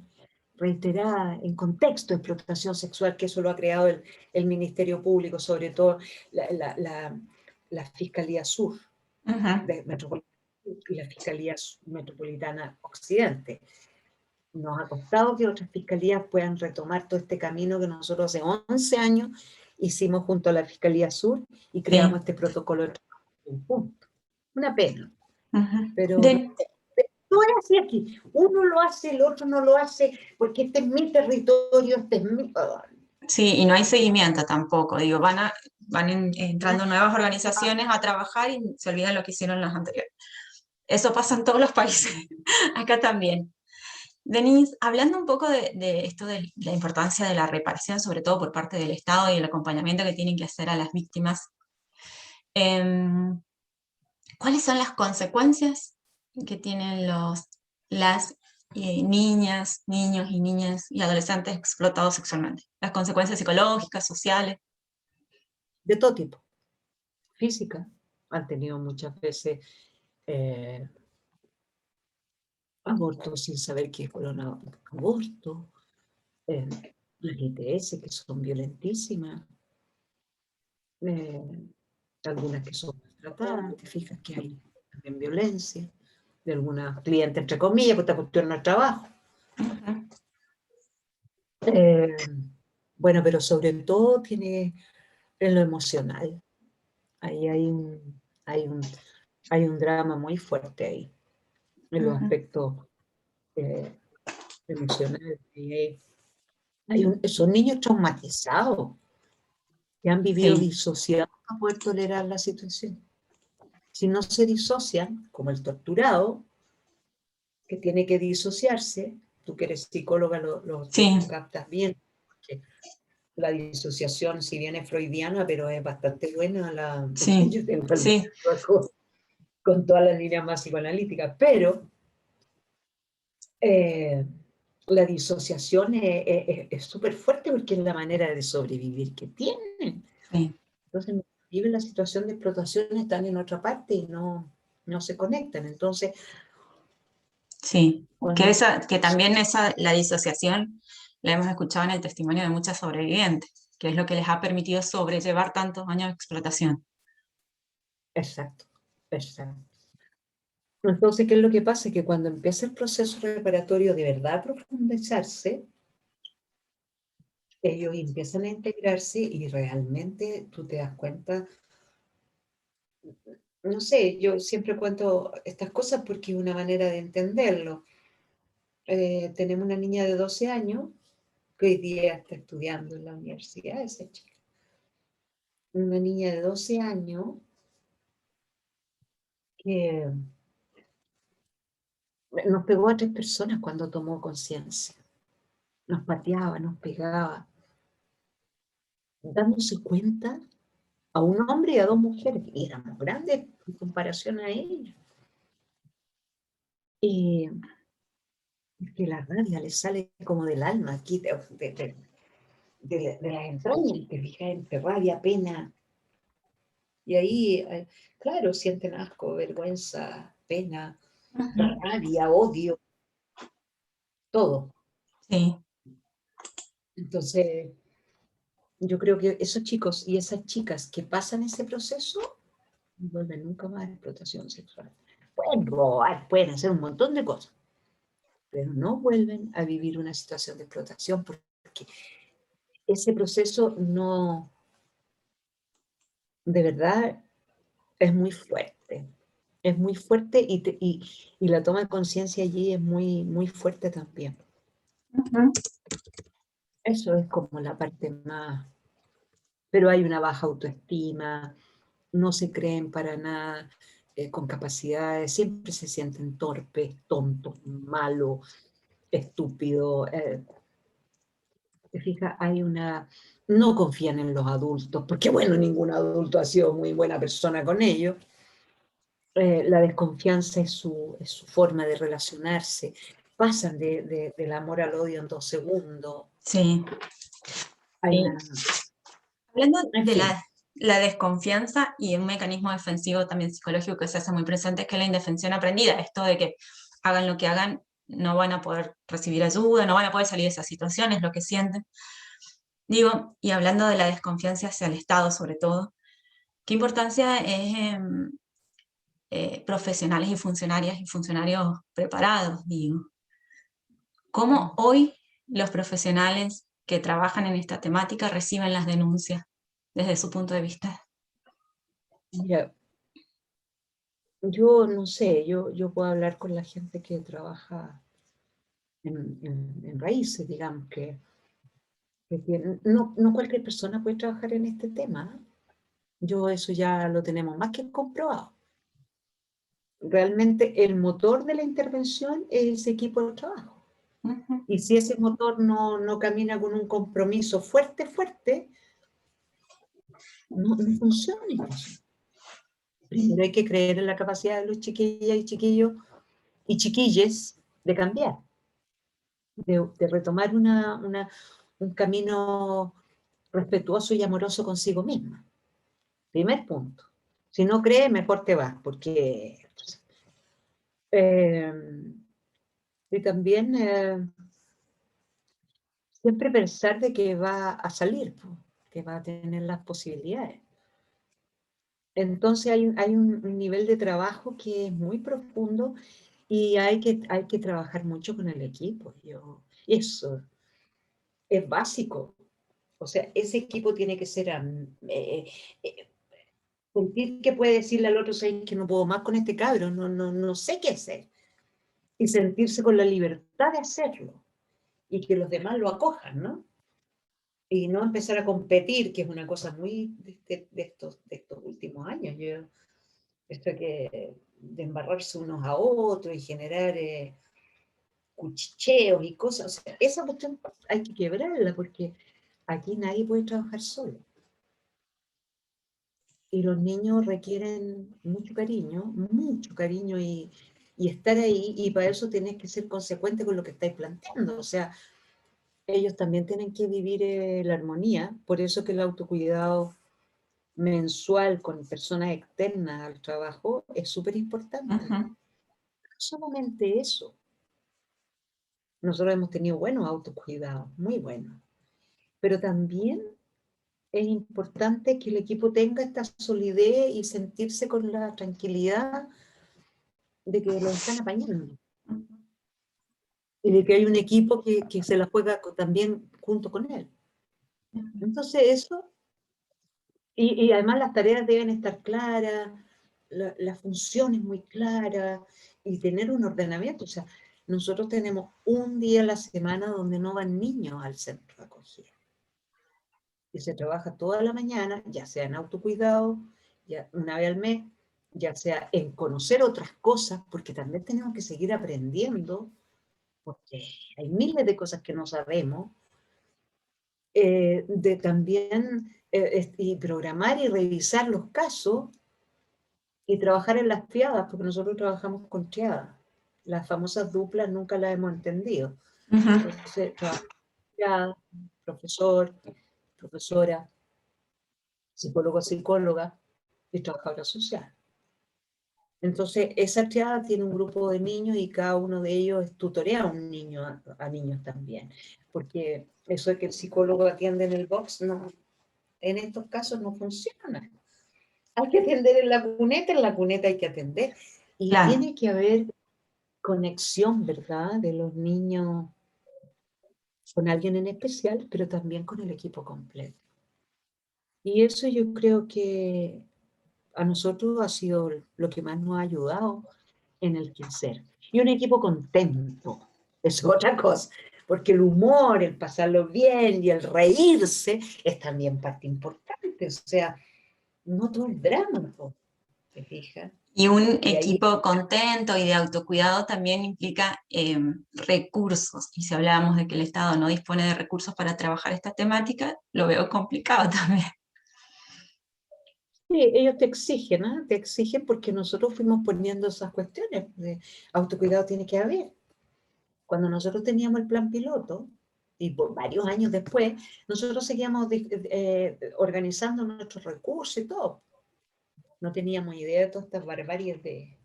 reiterada en contexto de explotación sexual, que eso lo ha creado el Ministerio Público, sobre todo la Fiscalía Sur de Metropolitana y la Fiscalía Metropolitana Occidente. Nos ha costado que otras fiscalías puedan retomar todo este camino que nosotros hace 11 años hicimos junto a la Fiscalía Sur y creamos este protocolo de trabajo conjunto. Una pena, pero no es así aquí. Uno lo hace, el otro no lo hace, porque este es mi territorio, este es mi... Sí, y no hay seguimiento tampoco. Digo, van entrando nuevas organizaciones a trabajar y se olvidan lo que hicieron las anteriores. Eso pasa en todos los países, acá también. Denise, hablando un poco de esto de la importancia de la reparación, sobre todo por parte del Estado y el acompañamiento que tienen que hacer a las víctimas, ¿cuáles son las consecuencias que tienen las niñas, niños y niñas y adolescentes explotados sexualmente? Las consecuencias psicológicas, sociales. De todo tipo. Física. Han tenido muchas veces abortos sin saber qué fueron abortos. Las ITS que son violentísimas. Algunas que son maltratadas. Te fijas que hay también violencia de algunas clientes, entre comillas, porque esta cuestión no es trabajo. Bueno, pero sobre todo tiene en lo emocional. Ahí hay un drama muy fuerte ahí, en los aspectos emocionales. Son niños traumatizados que han vivido disociados para poder tolerar la situación. Si no se disocian, como el torturado, que tiene que disociarse, tú que eres psicóloga lo captas bien, porque la disociación, si bien es freudiana, pero es bastante buena, yo tengo trabajo con todas las líneas más psicoanalíticas, pero la disociación es súper fuerte porque es la manera de sobrevivir que tienen. Entonces, viven la situación de explotación, están en otra parte y no se conectan. Entonces, sí, que también la disociación la hemos escuchado en el testimonio de muchas sobrevivientes, que es lo que les ha permitido sobrellevar tantos años de explotación. Exacto. Entonces, ¿qué es lo que pasa? Que cuando empieza el proceso reparatorio de verdad a profundizarse, ellos empiezan a integrarse y realmente tú te das cuenta. No sé, yo siempre cuento estas cosas porque es una manera de entenderlo. Tenemos una niña de 12 años que hoy día está estudiando en la universidad, esa chica. Una niña de 12 años que nos pegó a 3 personas cuando tomó conciencia. Nos pateaba, nos pegaba, dándose cuenta a un hombre y a 2 mujeres, y éramos grandes en comparación a ellos. Y que la rabia le sale como del alma, aquí de las entrañas, te fijas, entre rabia, pena. Y ahí, claro, sienten asco, vergüenza, pena, rabia, odio, todo. Sí. Entonces, yo creo que esos chicos y esas chicas que pasan ese proceso no vuelven nunca más a la explotación sexual. Pueden robar, pueden hacer un montón de cosas, pero no vuelven a vivir una situación de explotación porque ese proceso no, de verdad, es muy fuerte. Es muy fuerte y la toma de conciencia allí es muy, muy fuerte también. Eso es como la parte más... Pero hay una baja autoestima, no se creen para nada con capacidades, siempre se sienten torpes, tontos, malos, estúpidos. Te fijas, no confían en los adultos, porque bueno, ningún adulto ha sido muy buena persona con ellos. La desconfianza es su forma de relacionarse. Pasan del amor al odio en 2 segundos. Sí. Hablando de la desconfianza y un mecanismo defensivo también psicológico que se hace muy presente, es que la indefensión aprendida, esto de que hagan lo que hagan, no van a poder recibir ayuda, no van a poder salir de esas situaciones, lo que sienten. Digo, y hablando de la desconfianza hacia el Estado sobre todo, ¿qué importancia es profesionales y funcionarios preparados, digo? ¿Cómo hoy los profesionales que trabajan en esta temática reciben las denuncias desde su punto de vista? Mira, yo no sé, yo puedo hablar con la gente que trabaja en raíces, digamos, no cualquier persona puede trabajar en este tema. Yo eso ya lo tenemos más que comprobado. Realmente el motor de la intervención es ese equipo de trabajo. Ujú. Y si ese motor no camina con un compromiso fuerte, no funciona. Primero hay que creer en la capacidad de los chiquillas y chiquillos y chiquilles de cambiar, de retomar un camino respetuoso y amoroso consigo misma. Primer punto. Si no crees, mejor te vas, porque... y también siempre pensar de que va a salir, que va a tener las posibilidades. Entonces hay un nivel de trabajo que es muy profundo y hay que trabajar mucho con el equipo. Eso es básico. O sea, ese equipo tiene que ser eh, sentir que puede decirle al otro, "Sabes que no puedo más con este cabro, no sé qué hacer". Y sentirse con la libertad de hacerlo y que los demás lo acojan, ¿no? Y no empezar a competir, que es una cosa muy de estos últimos años. Esto de embarrarse unos a otros y generar cuchicheos y cosas. O sea, esa cuestión hay que quebrarla porque aquí nadie puede trabajar solo. Y los niños requieren mucho cariño y estar ahí, y para eso tienes que ser consecuente con lo que estáis planteando. O sea, ellos también tienen que vivir la armonía, por eso que el autocuidado mensual con personas externas al trabajo es súper importante. Ujú. No solamente eso. Nosotros hemos tenido buenos autocuidados, muy buenos, pero también es importante que el equipo tenga esta solidez y sentirse con la tranquilidad de que lo están apañando y de que hay un equipo que se la juega también junto con él. Entonces eso, y además las tareas deben estar claras, la función es muy clara y tener un ordenamiento. O sea, nosotros tenemos un día a la semana donde no van niños al centro de acogida. Y se trabaja toda la mañana, ya sea en autocuidado, ya una vez al mes, ya sea en conocer otras cosas, porque también tenemos que seguir aprendiendo, porque hay miles de cosas que no sabemos, de también y programar y revisar los casos y trabajar en las triadas, porque nosotros trabajamos con triadas. Las famosas duplas nunca las hemos entendido. Ujú. Entonces, triada, profesor, profesora, psicólogo, psicóloga y trabajadora social. Entonces, esa triada tiene un grupo de niños y cada uno de ellos tutorea a un niño, a niños también. Porque eso de que el psicólogo atiende en el box, no, en estos casos no funciona. Hay que atender en la cuneta hay que atender. Y Claro. tiene que haber conexión, ¿verdad?, de los niños con alguien en especial, pero también con el equipo completo. Y eso yo creo que a nosotros ha sido lo que más nos ha ayudado en el quehacer. Y un equipo contento, es otra cosa, porque el humor, el pasarlo bien y el reírse es también parte importante. O sea, no todo el drama, ¿te fijas? Y un Y ahí, equipo contento y de autocuidado también implica recursos. Y si hablábamos de que el Estado no dispone de recursos para trabajar esta temática, lo veo complicado también. sí, ellos te exigen, ¿ah? Te exigen porque nosotros fuimos poniendo esas cuestiones. De autocuidado tiene que haber. Cuando nosotros teníamos el plan piloto, y por varios años después, nosotros seguíamos organizando nuestros recursos y todo. No teníamos idea de todas estas barbaries de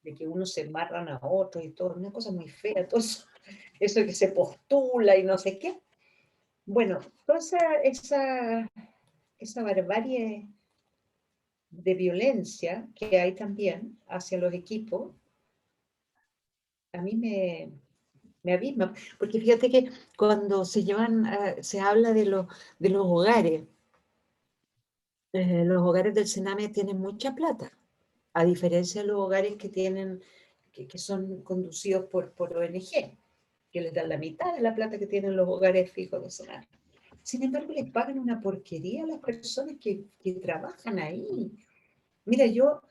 de que uno se embarran a otro y todo, una cosa muy fea, todo eso que se postula y no sé qué. Bueno, toda esa barbarie de violencia que hay también hacia los equipos, a mí me abisma, porque fíjate que cuando se habla de los hogares del Sename tienen mucha plata, a diferencia de los hogares que son conducidos por ONG, que les dan la mitad de la plata que tienen los hogares fijos del Sename. Sin embargo, les pagan una porquería a las personas que trabajan ahí. Mira, yo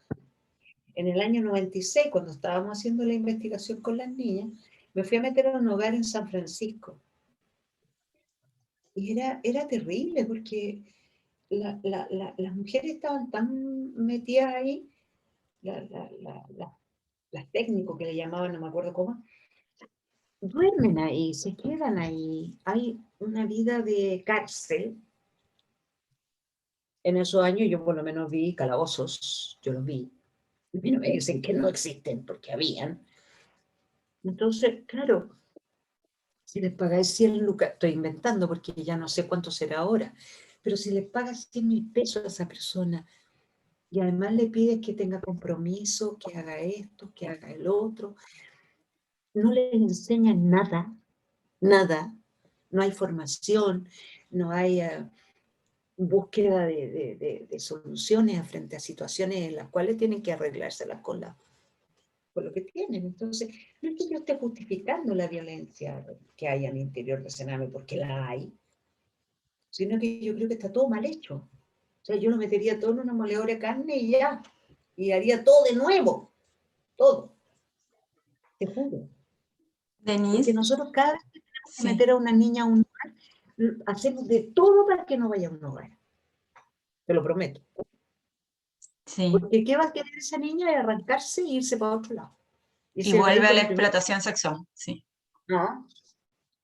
en el año 96, cuando estábamos haciendo la investigación con las niñas, me fui a meter a un hogar en San Francisco. Y era terrible porque las mujeres estaban tan metidas ahí, las técnicos que le llamaban, no me acuerdo cómo, duermen ahí, se quedan ahí. Hay una vida de cárcel. En esos años yo por lo menos vi calabozos, yo los vi. Y no me dicen que no existen, porque habían. Entonces, claro, si les pagáis 100 lucas, estoy inventando porque ya no sé cuánto será ahora, pero si les pagas 100.000 pesos a esa persona y además le pides que tenga compromiso, que haga esto, que haga el otro, no les enseñan nada, nada, no hay formación, no hay búsqueda de soluciones frente a situaciones en las cuales tienen que arreglárselas con lo que tienen. Entonces, no es que yo esté justificando la violencia que hay al interior de Sename, porque la hay, sino que yo creo que está todo mal hecho. O sea, yo lo metería todo en una moledora de carne y ya, y haría todo de nuevo, todo, te juro. Porque Denise, nosotros cada vez que tenemos que sí, meter a una niña a un lugar, hacemos de todo para que no vaya a un hogar. Te lo prometo. sí. Porque ¿qué va a querer esa niña? Es arrancarse e irse para otro lado. Y Y se va a ir vuelve a con la el primer... explotación sexual, sí, No.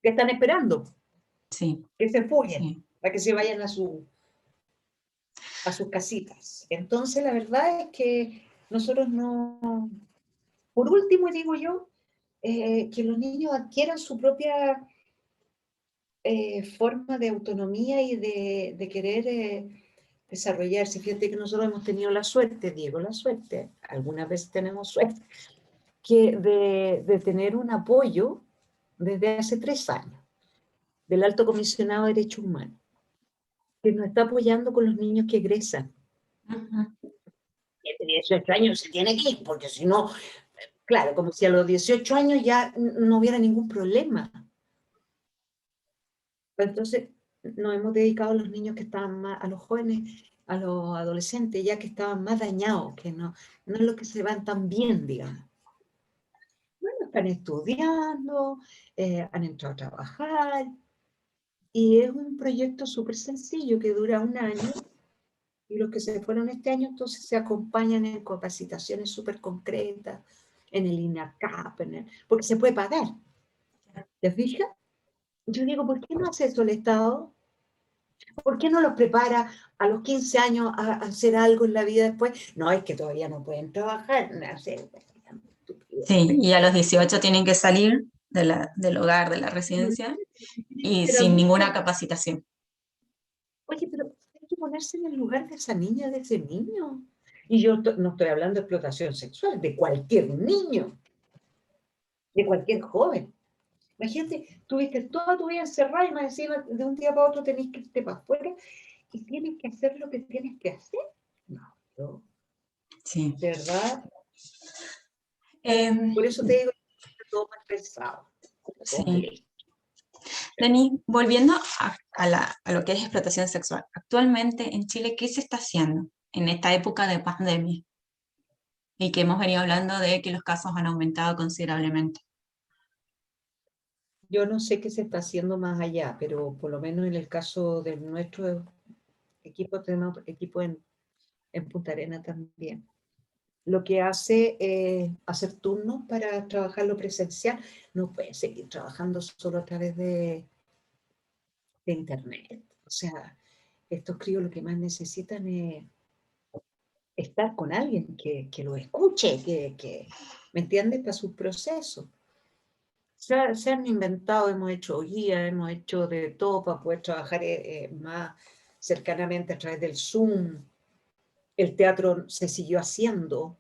¿Qué están esperando? sí, Que se fuguen, sí. para que se vayan a sus casitas. Entonces, la verdad es que nosotros no... Por último, digo yo, que los niños adquieran su propia forma de autonomía y de querer desarrollarse. Fíjate que nosotros hemos tenido la suerte, Diego, la suerte, algunas veces tenemos suerte, que de tener un apoyo desde hace 3 años del Alto Comisionado de Derechos Humanos, que nos está apoyando con los niños que egresan. Ujú. Que tiene 18 años se tiene que ir, porque si no, claro, como si a los 18 años ya no hubiera ningún problema. Entonces, nos hemos dedicado a los niños que estaban más, a los jóvenes, a los adolescentes, ya que estaban más dañados, que no es lo que se van tan bien, digamos. Bueno, están estudiando, han entrado a trabajar, y es un proyecto súper sencillo que dura 1 año, y los que se fueron este año entonces se acompañan en capacitaciones súper concretas, en el INACAP, porque se puede pagar. ¿Te fijas? Yo digo, ¿por qué no hace eso el Estado? ¿Por qué no los prepara a los 15 años a hacer algo en la vida después? No, es que todavía no pueden trabajar. Sí, y a los 18 tienen que salir del hogar, de la residencia, y Pero sin adulto, ninguna capacitación. oye, pero hay que ponerse en el lugar de esa niña, de ese niño. Y yo no estoy hablando de explotación sexual, de cualquier niño, de cualquier joven. Imagínate, tuviste toda tu vida encerrada y más encima de un día para otro tenés que irte para afuera y tienes que hacer lo que tienes que hacer. No, yo, Sí. de verdad, Em, por eso te digo, está todo mal pensado, está todo mal sí. hecho. Denis, volviendo a lo que es explotación sexual. Actualmente en Chile, ¿qué se está haciendo en esta época de pandemia? Y que hemos venido hablando de que los casos han aumentado considerablemente. Yo no sé qué se está haciendo más allá, pero por lo menos en el caso de nuestro equipo, tenemos equipo en Punta Arenas también. Lo que hace es hacer turnos para trabajar lo presencial. No puede seguir trabajando solo a través de internet. O sea, estos críos lo que más necesitan es estar con alguien que lo escuche, ¿me entiendes? Para sus procesos. Se han inventado, hemos hecho guías, hemos hecho de todo para poder trabajar más cercanamente a través del Zoom. El teatro se siguió haciendo,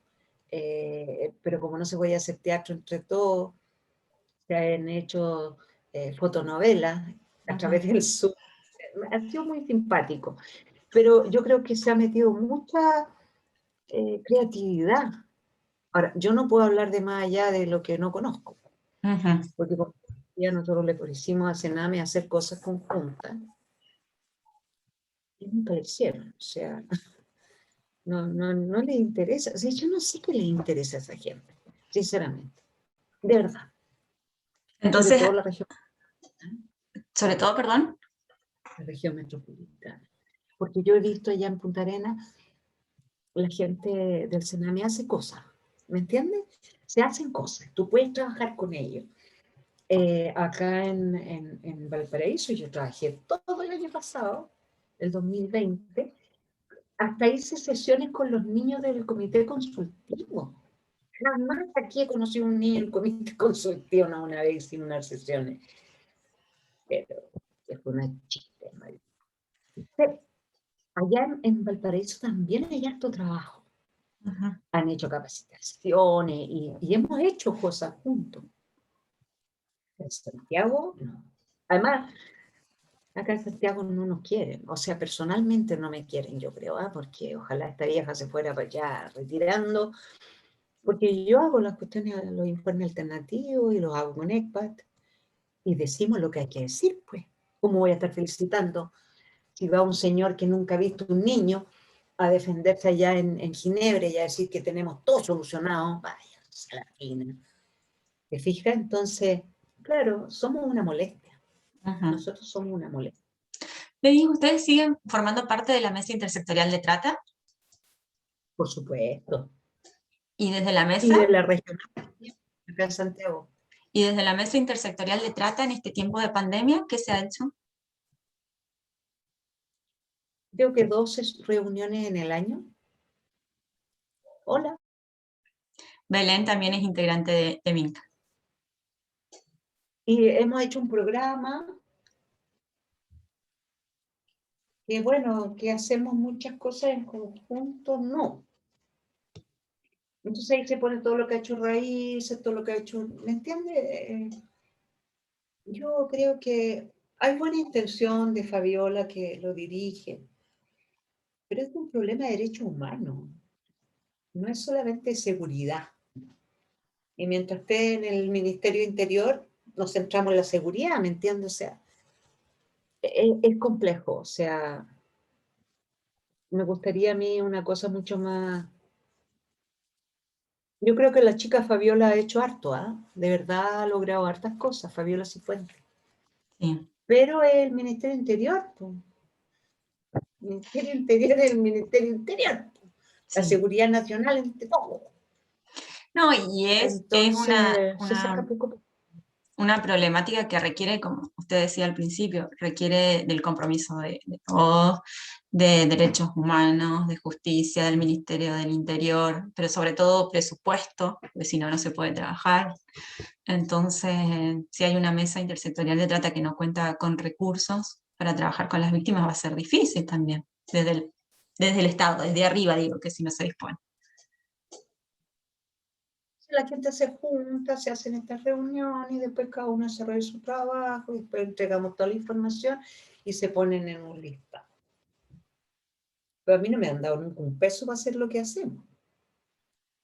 pero como no se podía hacer teatro entre todos, se han hecho fotonovelas a través del Zoom. Ha sido muy simpático, pero yo creo que se ha metido mucha creatividad. Ahora, yo no puedo hablar de más allá de lo que no conozco, porque como ya nosotros le pusimos a Sename a hacer cosas conjuntas y nunca lo hicieron, o sea, no le interesa, o sea, yo no sé qué le interesa a esa gente, sinceramente, de verdad, sobre Entonces, todo sobre todo, perdón. la región metropolitana, porque yo he visto allá en Punta Arenas, la gente del Sename hace cosas, ¿me entiendes? Se hacen cosas, tú puedes trabajar con ellos. Acá en Valparaíso yo trabajé todo el año pasado, el 2020, hasta hice sesiones con los niños del comité consultivo. Jamás aquí he conocido un niño en el comité consultivo, no, una vez sin unas sesiones. Pero fue una chiste, María. Pero allá en Valparaíso también hay harto trabajo. Han hecho capacitaciones y hemos hecho cosas juntos. En Santiago, no. Además, acá en Santiago no nos quieren, o sea, personalmente no me quieren, yo creo, porque ojalá esta vieja se fuera para allá retirando, porque yo hago las cuestiones, los informes alternativos y los hago con ECPAT y decimos lo que hay que decir, pues. ¿Cómo voy a estar felicitando si va un señor que nunca ha visto un niño a defenderse allá en Ginebra y a decir que tenemos todo solucionado? Vaya, a la fina. ¿Te fijas? Entonces, claro, somos una molestia. Nosotros somos una molestia. Denise, ¿ustedes siguen formando parte de la mesa intersectorial de trata? Por supuesto. ¿Y desde la Y mesa? de la región, acá en Santiago. ¿Y desde la mesa intersectorial de trata en este tiempo de pandemia, qué se ha hecho? Creo que 12 reuniones en el año. Hola. Belén también es integrante de Minca. Y hemos hecho un programa que, bueno, que hacemos muchas cosas en conjunto, no. Entonces ahí se pone todo lo que ha hecho Raíces, todo lo que ha hecho, ¿me entiendes? Yo creo que hay buena intención de Fabiola que lo dirige, pero es un problema de derechos humanos, no es solamente seguridad. Y mientras esté en el Ministerio Interior, nos centramos en la seguridad, ¿me entiendes? O sea, es complejo, o sea, me gustaría a mí una cosa mucho más. Yo creo que la chica Fabiola ha hecho harto, de verdad ha logrado hartas cosas, Fabiola Cifuentes. Sí. Pero el Ministerio Interior, pues. El Ministerio Interior es el Ministerio Interior, pues. La Sí. seguridad nacional entre todo. No, y es Entonces, se saca poco. una problemática que requiere, como usted decía al principio, requiere del compromiso de todos, de derechos humanos, de justicia, del Ministerio del Interior, pero sobre todo presupuesto, porque si no, no se puede trabajar. Entonces, si hay una mesa intersectorial de trata que no cuenta con recursos para trabajar con las víctimas, va a ser difícil también, desde el Estado, desde arriba, digo, que si no se dispone. La gente se junta, se hacen estas reuniones y después cada uno desarrolla su trabajo y después entregamos toda la información y se ponen en un listado. Pero a mí no me han dado nunca un peso para hacer lo que hacemos.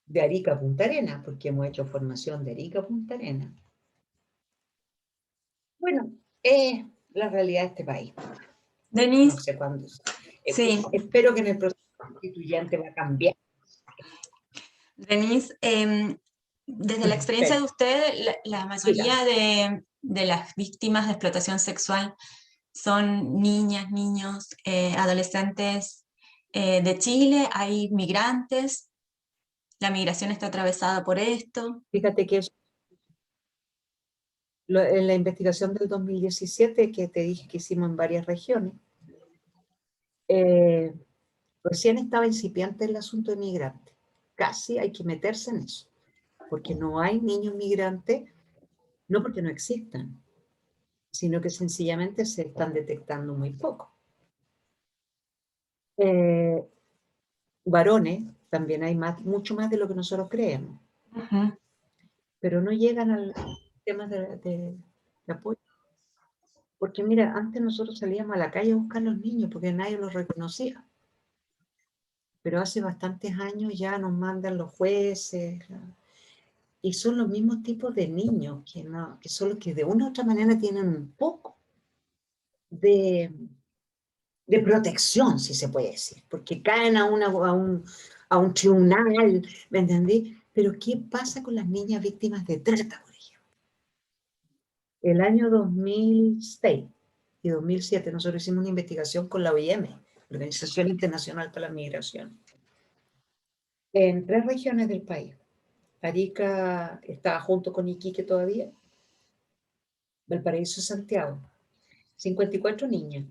De Arica a Punta Arenas, porque hemos hecho formación de Arica a Punta Arenas. Bueno, es la realidad de este país. Denise, No sé cuándo. sí, Espero que en el proceso constituyente va a cambiar. Denise, desde la experiencia de usted, la mayoría de las víctimas de explotación sexual son niñas, niños, adolescentes de Chile, hay migrantes, la migración está atravesada por esto. Fíjate que en la investigación del 2017, que te dije que hicimos en varias regiones, recién estaba incipiente el asunto de migrantes. Casi hay que meterse en eso. porque no hay niños migrantes, no porque no existan, sino que sencillamente se están detectando muy poco. Varones, también hay más, mucho más de lo que nosotros creemos, pero no llegan al tema de apoyo. Porque mira, antes nosotros salíamos a la calle a buscar a los niños porque nadie los reconocía. Pero hace bastantes años ya nos mandan los jueces, y son los mismos tipos de niños que son los que de una u otra manera tienen un poco de protección, si se puede decir, porque caen a un tribunal, ¿me entendí? Pero ¿qué pasa con las niñas víctimas de trata, por ejemplo? El año 2006 y 2007 nosotros hicimos una investigación con la OIM, Organización Internacional para la Migración, en 3 regiones del país. Arica estaba junto con Iquique todavía, Valparaíso y Santiago. 54 niñas,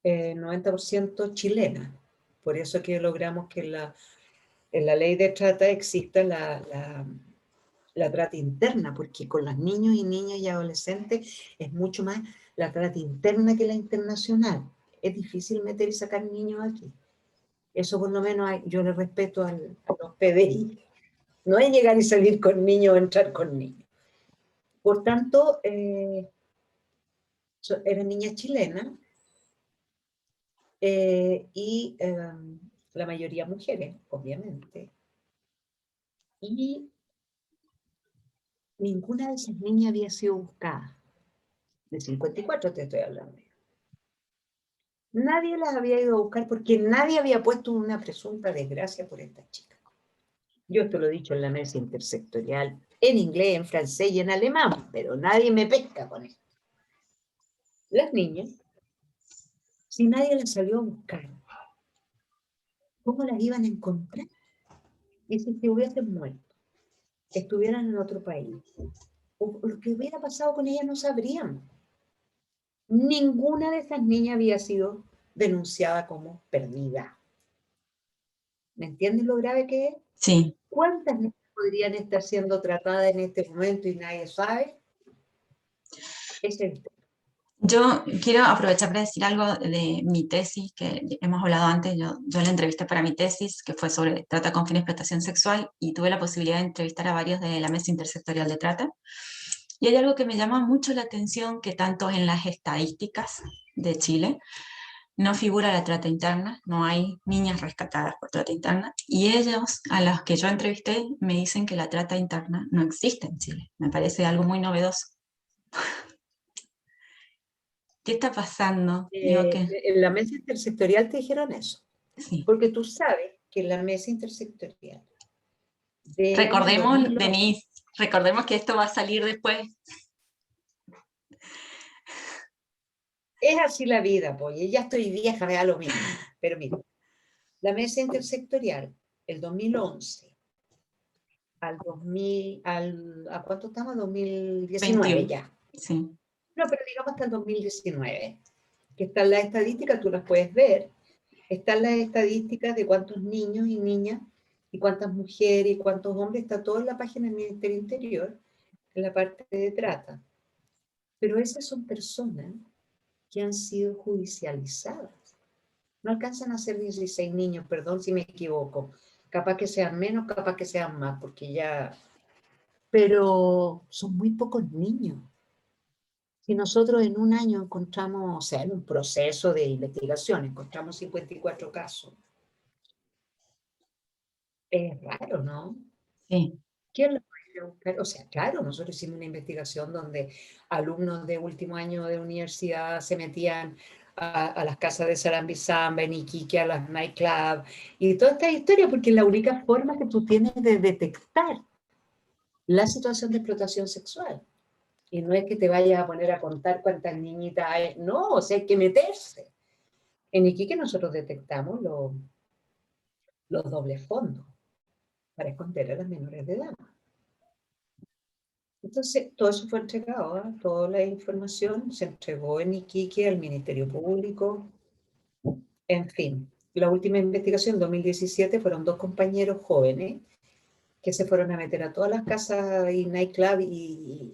90% chilenas. Por eso que logramos que en la ley de trata exista la trata interna, porque con los niños y niñas y adolescentes es mucho más la trata interna que la internacional. Es difícil meter y sacar niños aquí. Eso por lo menos yo le respeto a los PDI. No es llegar y salir con niños o entrar con niños. Por tanto, eran niñas chilenas y la mayoría mujeres, obviamente. Y ninguna de esas niñas había sido buscada. De 54 te estoy hablando. Nadie las había ido a buscar porque nadie había puesto una presunta desgracia por esta chica. Yo esto lo he dicho en la mesa intersectorial, en inglés, en francés y en alemán, pero nadie me pesca con esto. Las niñas, si nadie las salió a buscar, ¿cómo las iban a encontrar? Y si se hubiesen muerto, estuvieran en otro país, o lo que hubiera pasado con ellas no sabríamos. Ninguna de esas niñas había sido denunciada como perdida. ¿Me entiendes lo grave que es? Sí. ¿Cuántas niñas podrían estar siendo tratadas en este momento y nadie sabe? Es el tema. Yo quiero aprovechar para decir algo de mi tesis, que hemos hablado antes. Yo la entrevisté para mi tesis, que fue sobre trata con fin de explotación sexual, y tuve la posibilidad de entrevistar a varios de la Mesa Intersectorial de Trata. Y hay algo que me llama mucho la atención, que tanto en las estadísticas de Chile no figura la trata interna, no hay niñas rescatadas por trata interna, y ellos, a los que yo entrevisté, me dicen que la trata interna no existe en Chile. Me parece algo muy novedoso. ¿Qué está pasando? Digo que En la mesa intersectorial te dijeron eso, sí. porque tú sabes que en la mesa intersectorial del año Recordemos, 2011, Denise, recordemos que esto va a salir después. es así la vida, pues, ya estoy vieja, me da lo mismo, pero mira, la mesa intersectorial, el 2011 al 2000, ¿a cuánto estamos? 2019 21. ya. Sí. No, pero digamos hasta el 2019, que están las estadísticas, tú las puedes ver, están las estadísticas de cuántos niños y niñas, y cuántas mujeres y cuántos hombres, está todo en la página del Ministerio Interior, en la parte de trata. Pero esas son personas que han sido judicializadas. No alcanzan a ser 16 niños, perdón si me equivoco. Capaz que sean menos, capaz que sean más, porque ya... Pero son muy pocos niños. Si nosotros en un año encontramos, o sea, en un proceso de investigación, encontramos 54 casos, es raro, ¿no? Sí. ¿Quién lo puede buscar? O sea, claro, nosotros hicimos una investigación donde alumnos de último año de universidad se metían a las casas de Sarambizamba, en Iquique, a las nightclubs, y toda esta historia, porque es la única forma que tú tienes de detectar la situación de explotación sexual. Y no es que te vayas a poner a contar cuántas niñitas hay, no, o sea, hay que meterse. En Iquique nosotros detectamos los dobles fondos para esconder a las menores de edad. Entonces, todo eso fue entregado, ¿eh? Toda la información se entregó en Iquique al Ministerio Público. En fin, la última investigación, en 2017, fueron 2 compañeros jóvenes que se fueron a meter a todas las casas y nightclub y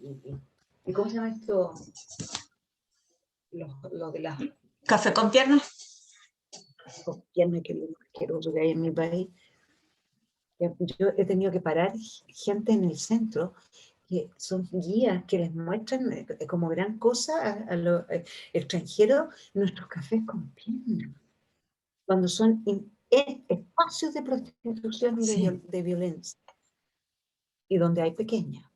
¿cómo se llama esto? Los de las ¿Café con piernas? piernas que es lo más asqueroso que hay en mi país. Yo he tenido que parar gente en el centro que son guías que les muestran como gran cosa a los extranjeros nuestros cafés con piernas, cuando son espacios de prostitución y Sí. de violencia, y donde hay pequeñas.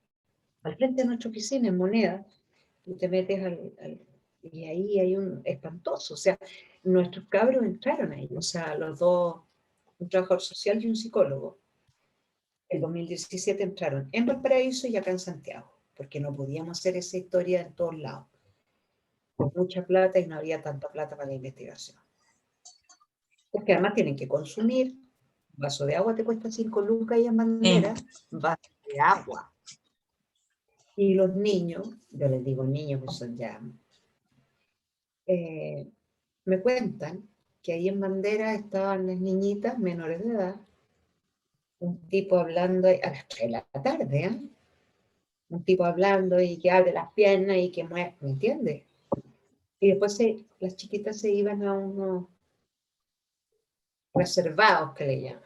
Al frente de nuestra oficina, en Moneda, tú te metes y ahí hay un espantoso, o sea, nuestros cabros entraron ahí, o sea, los dos, un trabajador social y un psicólogo, el 2017 entraron en Valparaíso y acá en Santiago, porque no podíamos hacer esa historia en todos lados, con mucha plata y no había tanta plata para la investigación. Porque además tienen que consumir, un vaso de agua te cuesta 5 lucas y en Bandera, vaso de agua. Y los niños, yo les digo niños, pues son ya, me cuentan que ahí en Bandera estaban las niñitas menores de edad, un tipo hablando a las 3 de la tarde, ¿eh? Un tipo hablando y que abre las piernas y que mueve, ¿me entiendes? Y después las chiquitas se iban a unos reservados que le llaman.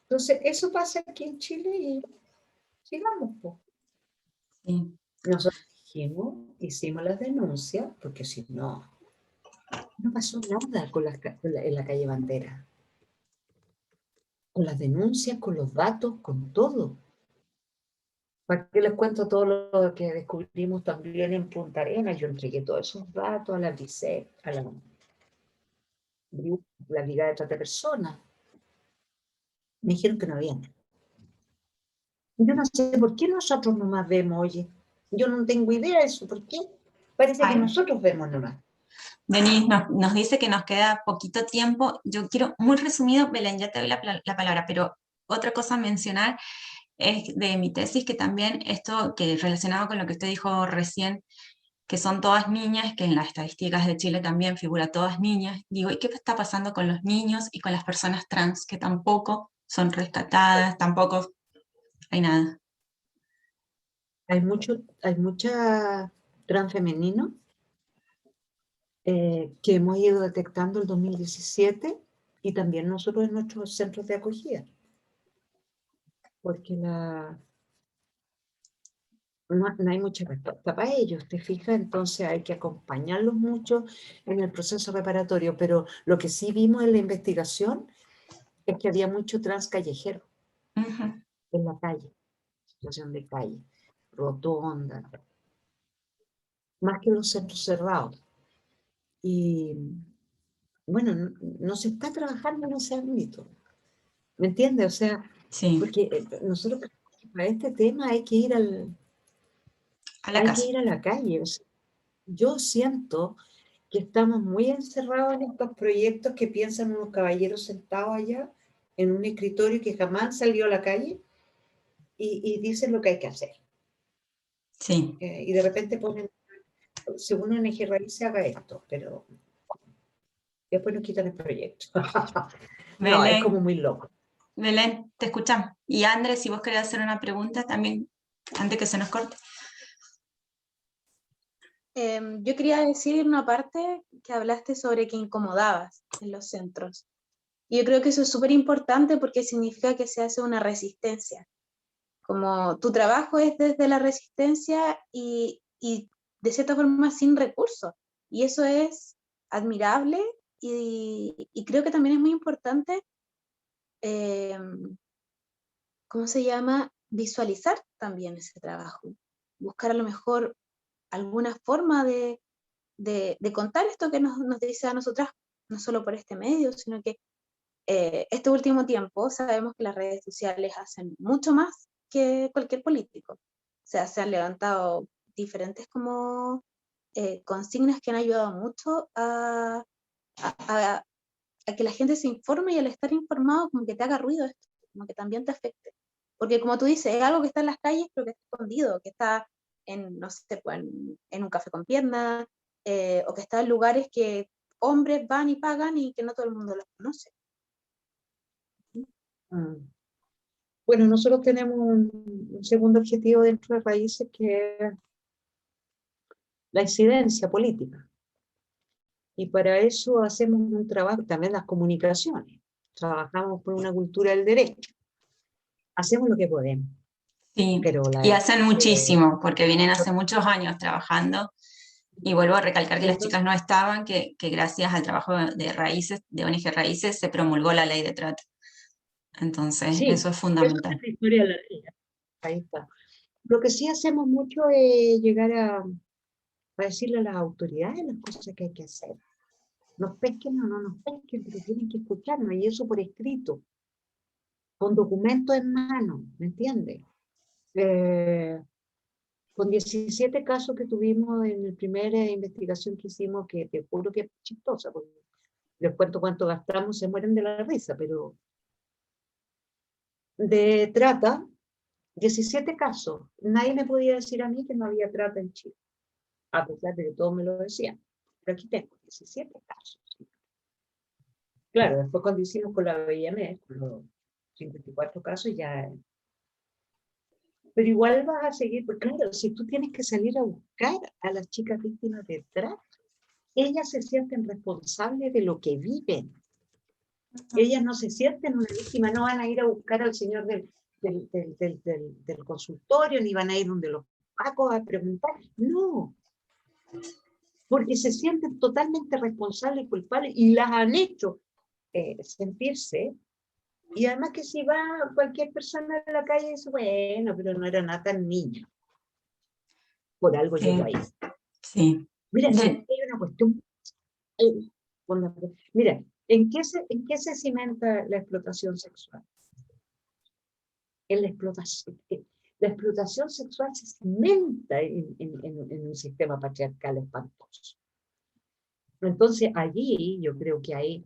Entonces, eso pasa aquí en Chile y sigamos, pues. Sí. Nosotros hicimos las denuncias, porque si no, no pasó nada en la calle Bandera. Con las denuncias, con los datos, con todo. ¿Para qué les cuento todo lo que descubrimos también en Punta Arenas? Yo entregué todos esos datos a la BICEP, a la Brigada de Trata de Personas. Me dijeron que no había nada. Yo no sé por qué nosotros nomás vemos, oye. Yo no tengo idea de eso, ¿por qué? Parece que Ay, nosotros vemos nomás. Denise nos dice que nos queda poquito tiempo. Yo quiero, muy resumido, Belén, ya te doy la palabra, pero otra cosa a mencionar es de mi tesis, que también esto que relacionado con lo que usted dijo recién, que son todas niñas, que en las estadísticas de Chile también figura todas niñas. Digo, ¿y qué está pasando con los niños y con las personas trans que tampoco son rescatadas, tampoco hay nada? Hay mucha trans femenino que hemos ido detectando el 2017 y también nosotros en nuestros centros de acogida, porque no hay mucha respuesta para ellos, ¿te fijas? Entonces hay que acompañarlos mucho en el proceso reparatorio, pero lo que sí vimos en la investigación es que había mucho trans callejero Ujú. en la calle, situación de calle, rotonda, más que los centros cerrados. Y bueno, no se está trabajando en ese ámbito, ¿me entiendes? O sea, Sí, porque nosotros para este tema a la hay que casa. ir a la calle. O sea, yo siento que estamos muy encerrados en estos proyectos que piensan unos caballeros sentados allá en un escritorio que jamás salió a la calle y dicen lo que hay que hacer. Sí. Y de repente ponen, según ONG Raíz se haga esto, pero después nos quitan el proyecto. No, es como Belén, muy loco. Belén, te escuchamos. Y Andrés, si vos querés hacer una pregunta también, antes que se nos corte. Yo quería decir una parte que hablaste sobre que incomodabas en los centros. Y yo creo que eso es súper importante porque significa que se hace una resistencia. Como tu trabajo es desde la resistencia y de cierta forma sin recursos. Y eso es admirable y creo que también es muy importante, eh, ¿cómo se llama? Visualizar también ese trabajo. Buscar a lo mejor alguna forma de contar esto que nos dice a nosotras, no solo por este medio, sino que este último tiempo sabemos que las redes sociales hacen mucho más que cualquier político. O sea, se han levantado diferentes como consignas que han ayudado mucho a, a que la gente se informe y al estar informado como que te haga ruido esto, como que también te afecte. Porque como tú dices, es algo que está en las calles, pero que está escondido, que está en, no sé, pues, en un café con piernas, o que está en lugares que hombres van y pagan y que no todo el mundo los conoce. Mm. Bueno, nosotros tenemos un segundo objetivo dentro de Raíces, que es la incidencia política. Y para eso hacemos un trabajo, también las comunicaciones. Trabajamos por una cultura del derecho. Hacemos lo que podemos. Sí, Pero y hacen muchísimo, porque vienen hace muchos años trabajando, y vuelvo a recalcar que las chicas no estaban, que gracias al trabajo de Raíces, de ONG Raíces, se promulgó la ley de trata. Entonces, sí, eso es fundamental. es la historia de la ley. Ahí está. Lo que sí hacemos mucho es llegar a decirle a las autoridades las cosas que hay que hacer. Nos pesquen o no nos pesquen, pero tienen que escucharnos, y eso por escrito, con documentos en mano, ¿me entiendes? Con 17 casos que tuvimos en la primera investigación que hicimos, que te juro que es chistosa, porque les cuento cuánto gastamos, se mueren de la risa, pero de trata, 17 casos. Nadie me podía decir a mí que no había trata en Chile, a pesar de que todos me lo decían. Pero aquí tengo 17 casos. Claro, después cuando hicimos con la BIM, con los 54 casos, ya... Pero igual vas a seguir, porque claro, si tú tienes que salir a buscar a las chicas víctimas de trata, ellas se sienten responsables de lo que viven. Ellas no se sienten una víctima, no van a ir a buscar al señor del consultorio, ni van a ir donde los pacos a preguntar. No, porque se sienten totalmente responsables y culpables, y las han hecho sentirse. Y además que si va cualquier persona en la calle, dice, bueno, pero no era nada tan niña. Por algo Sí, llegó ahí. sí. Mira, si hay una cuestión... Mira, ¿en qué se cimenta la explotación sexual? En la explotación. La explotación sexual se cimenta en un sistema patriarcal espantoso. Entonces, allí yo creo que hay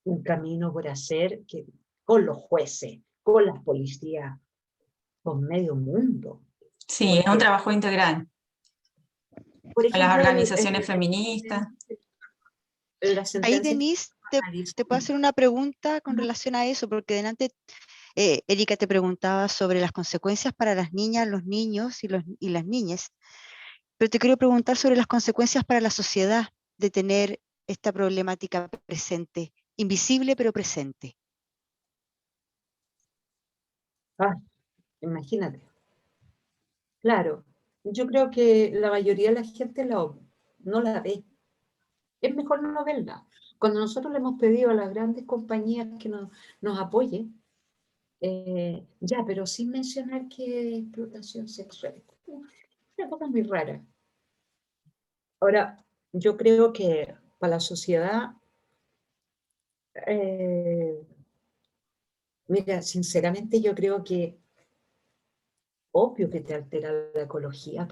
un camino por hacer que, con los jueces, con las policías, con medio mundo. Sí, es un trabajo integral. Por Con las ejemplo, organizaciones feministas. la Ahí, sentencia... Denise, te puedo hacer una pregunta con relación a eso, porque delante Erika te preguntaba sobre las consecuencias para las niñas, los niños y las niñas, pero te quiero preguntar sobre las consecuencias para la sociedad de tener esta problemática presente, invisible pero presente. Ah, imagínate. Claro, yo creo que la mayoría de la gente no la ve. Es mejor no verla. Cuando nosotros le hemos pedido a las grandes compañías que nos apoyen, ya, pero sin mencionar que explotación sexual es una cosa muy rara. Ahora, yo creo que para la sociedad, mira, sinceramente yo creo que obvio que te altera la ecología,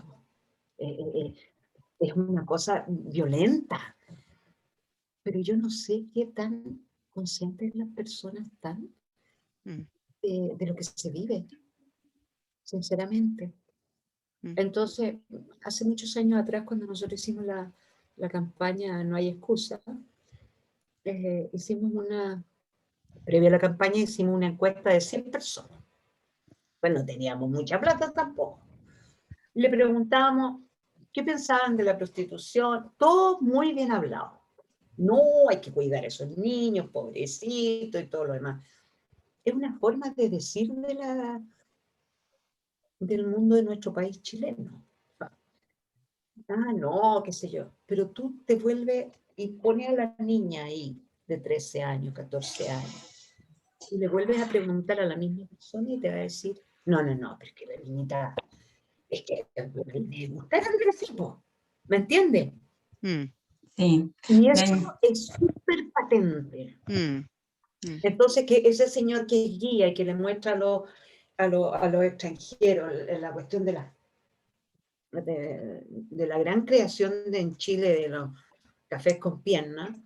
es una cosa violenta, pero yo no sé qué tan conscientes las personas están Mm, de lo que se vive, sinceramente. mm. Entonces, hace muchos años atrás, cuando nosotros hicimos la campaña No hay excusa, previo a la campaña hicimos una encuesta de 100 personas. Pues no teníamos mucha plata tampoco. Le preguntábamos qué pensaban de la prostitución, todo muy bien hablado. No, hay que cuidar a esos niños, pobrecitos y todo lo demás. Es una forma de decir del mundo de nuestro país chileno. Ah, no, qué sé yo. Pero tú te vuelves y pones a la niña ahí de 13 años, 14 años, y le vuelves a preguntar a la misma persona y te va a decir, no, no, no, pero es que la niñita, es que le gustaron de tipo, ¿me entiendes? Mm, Sí. Y eso es súper patente. mm, mm. Entonces, que ese señor que es guía y que le muestra a los extranjeros la cuestión de la gran creación en Chile de los cafés con piernas,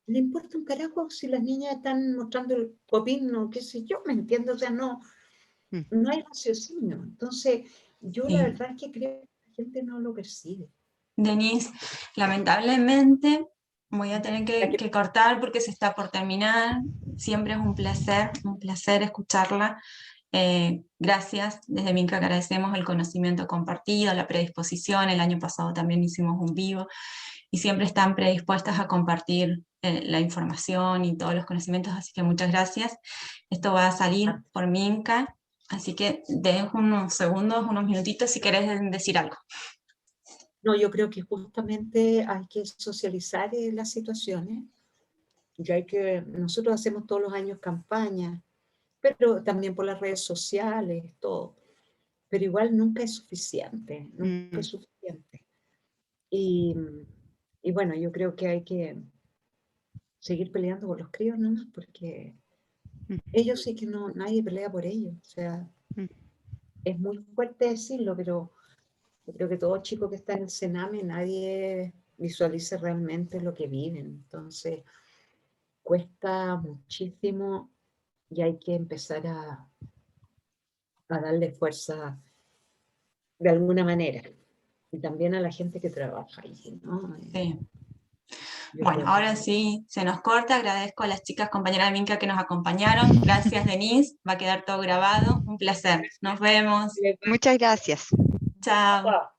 le importa un carajo si las niñas están mostrando el copín o qué sé yo, ¿me entiendes? O sea, no hay raciocinio. Entonces, yo la Sí. verdad es que creo que la gente no lo percibe. Denise, lamentablemente Voy a tener La que- que cortar porque se está por terminar. Siempre es un placer escucharla. Gracias, desde Minca agradecemos el conocimiento compartido, la predisposición. El año pasado también hicimos un vivo y siempre están predispuestas a compartir la información y todos los conocimientos, así que muchas gracias. Esto va a salir por Minca, así que dejo unos segundos, unos minutitos si querés decir algo. No, yo creo que justamente hay que socializar las situaciones. Y nosotros hacemos todos los años campañas, pero también por las redes sociales, todo. Pero igual nunca es suficiente, nunca es suficiente. Y bueno, yo creo que hay que seguir peleando por los críos nomás, porque ellos sí que no, nadie pelea por ellos. O sea, es muy fuerte decirlo, pero yo creo que todo chico que está en el Sename, nadie visualiza realmente lo que viven. Entonces, cuesta muchísimo y hay que empezar a darle fuerza de alguna manera. Y también a la gente que trabaja allí, ¿no? Sí. Yo Bueno, creo ahora que- sí, se nos corta. Agradezco a las chicas compañeras de Minca que nos acompañaron. Gracias, Denise. Va a quedar todo grabado. Un placer. Nos vemos. Muchas gracias. Chao.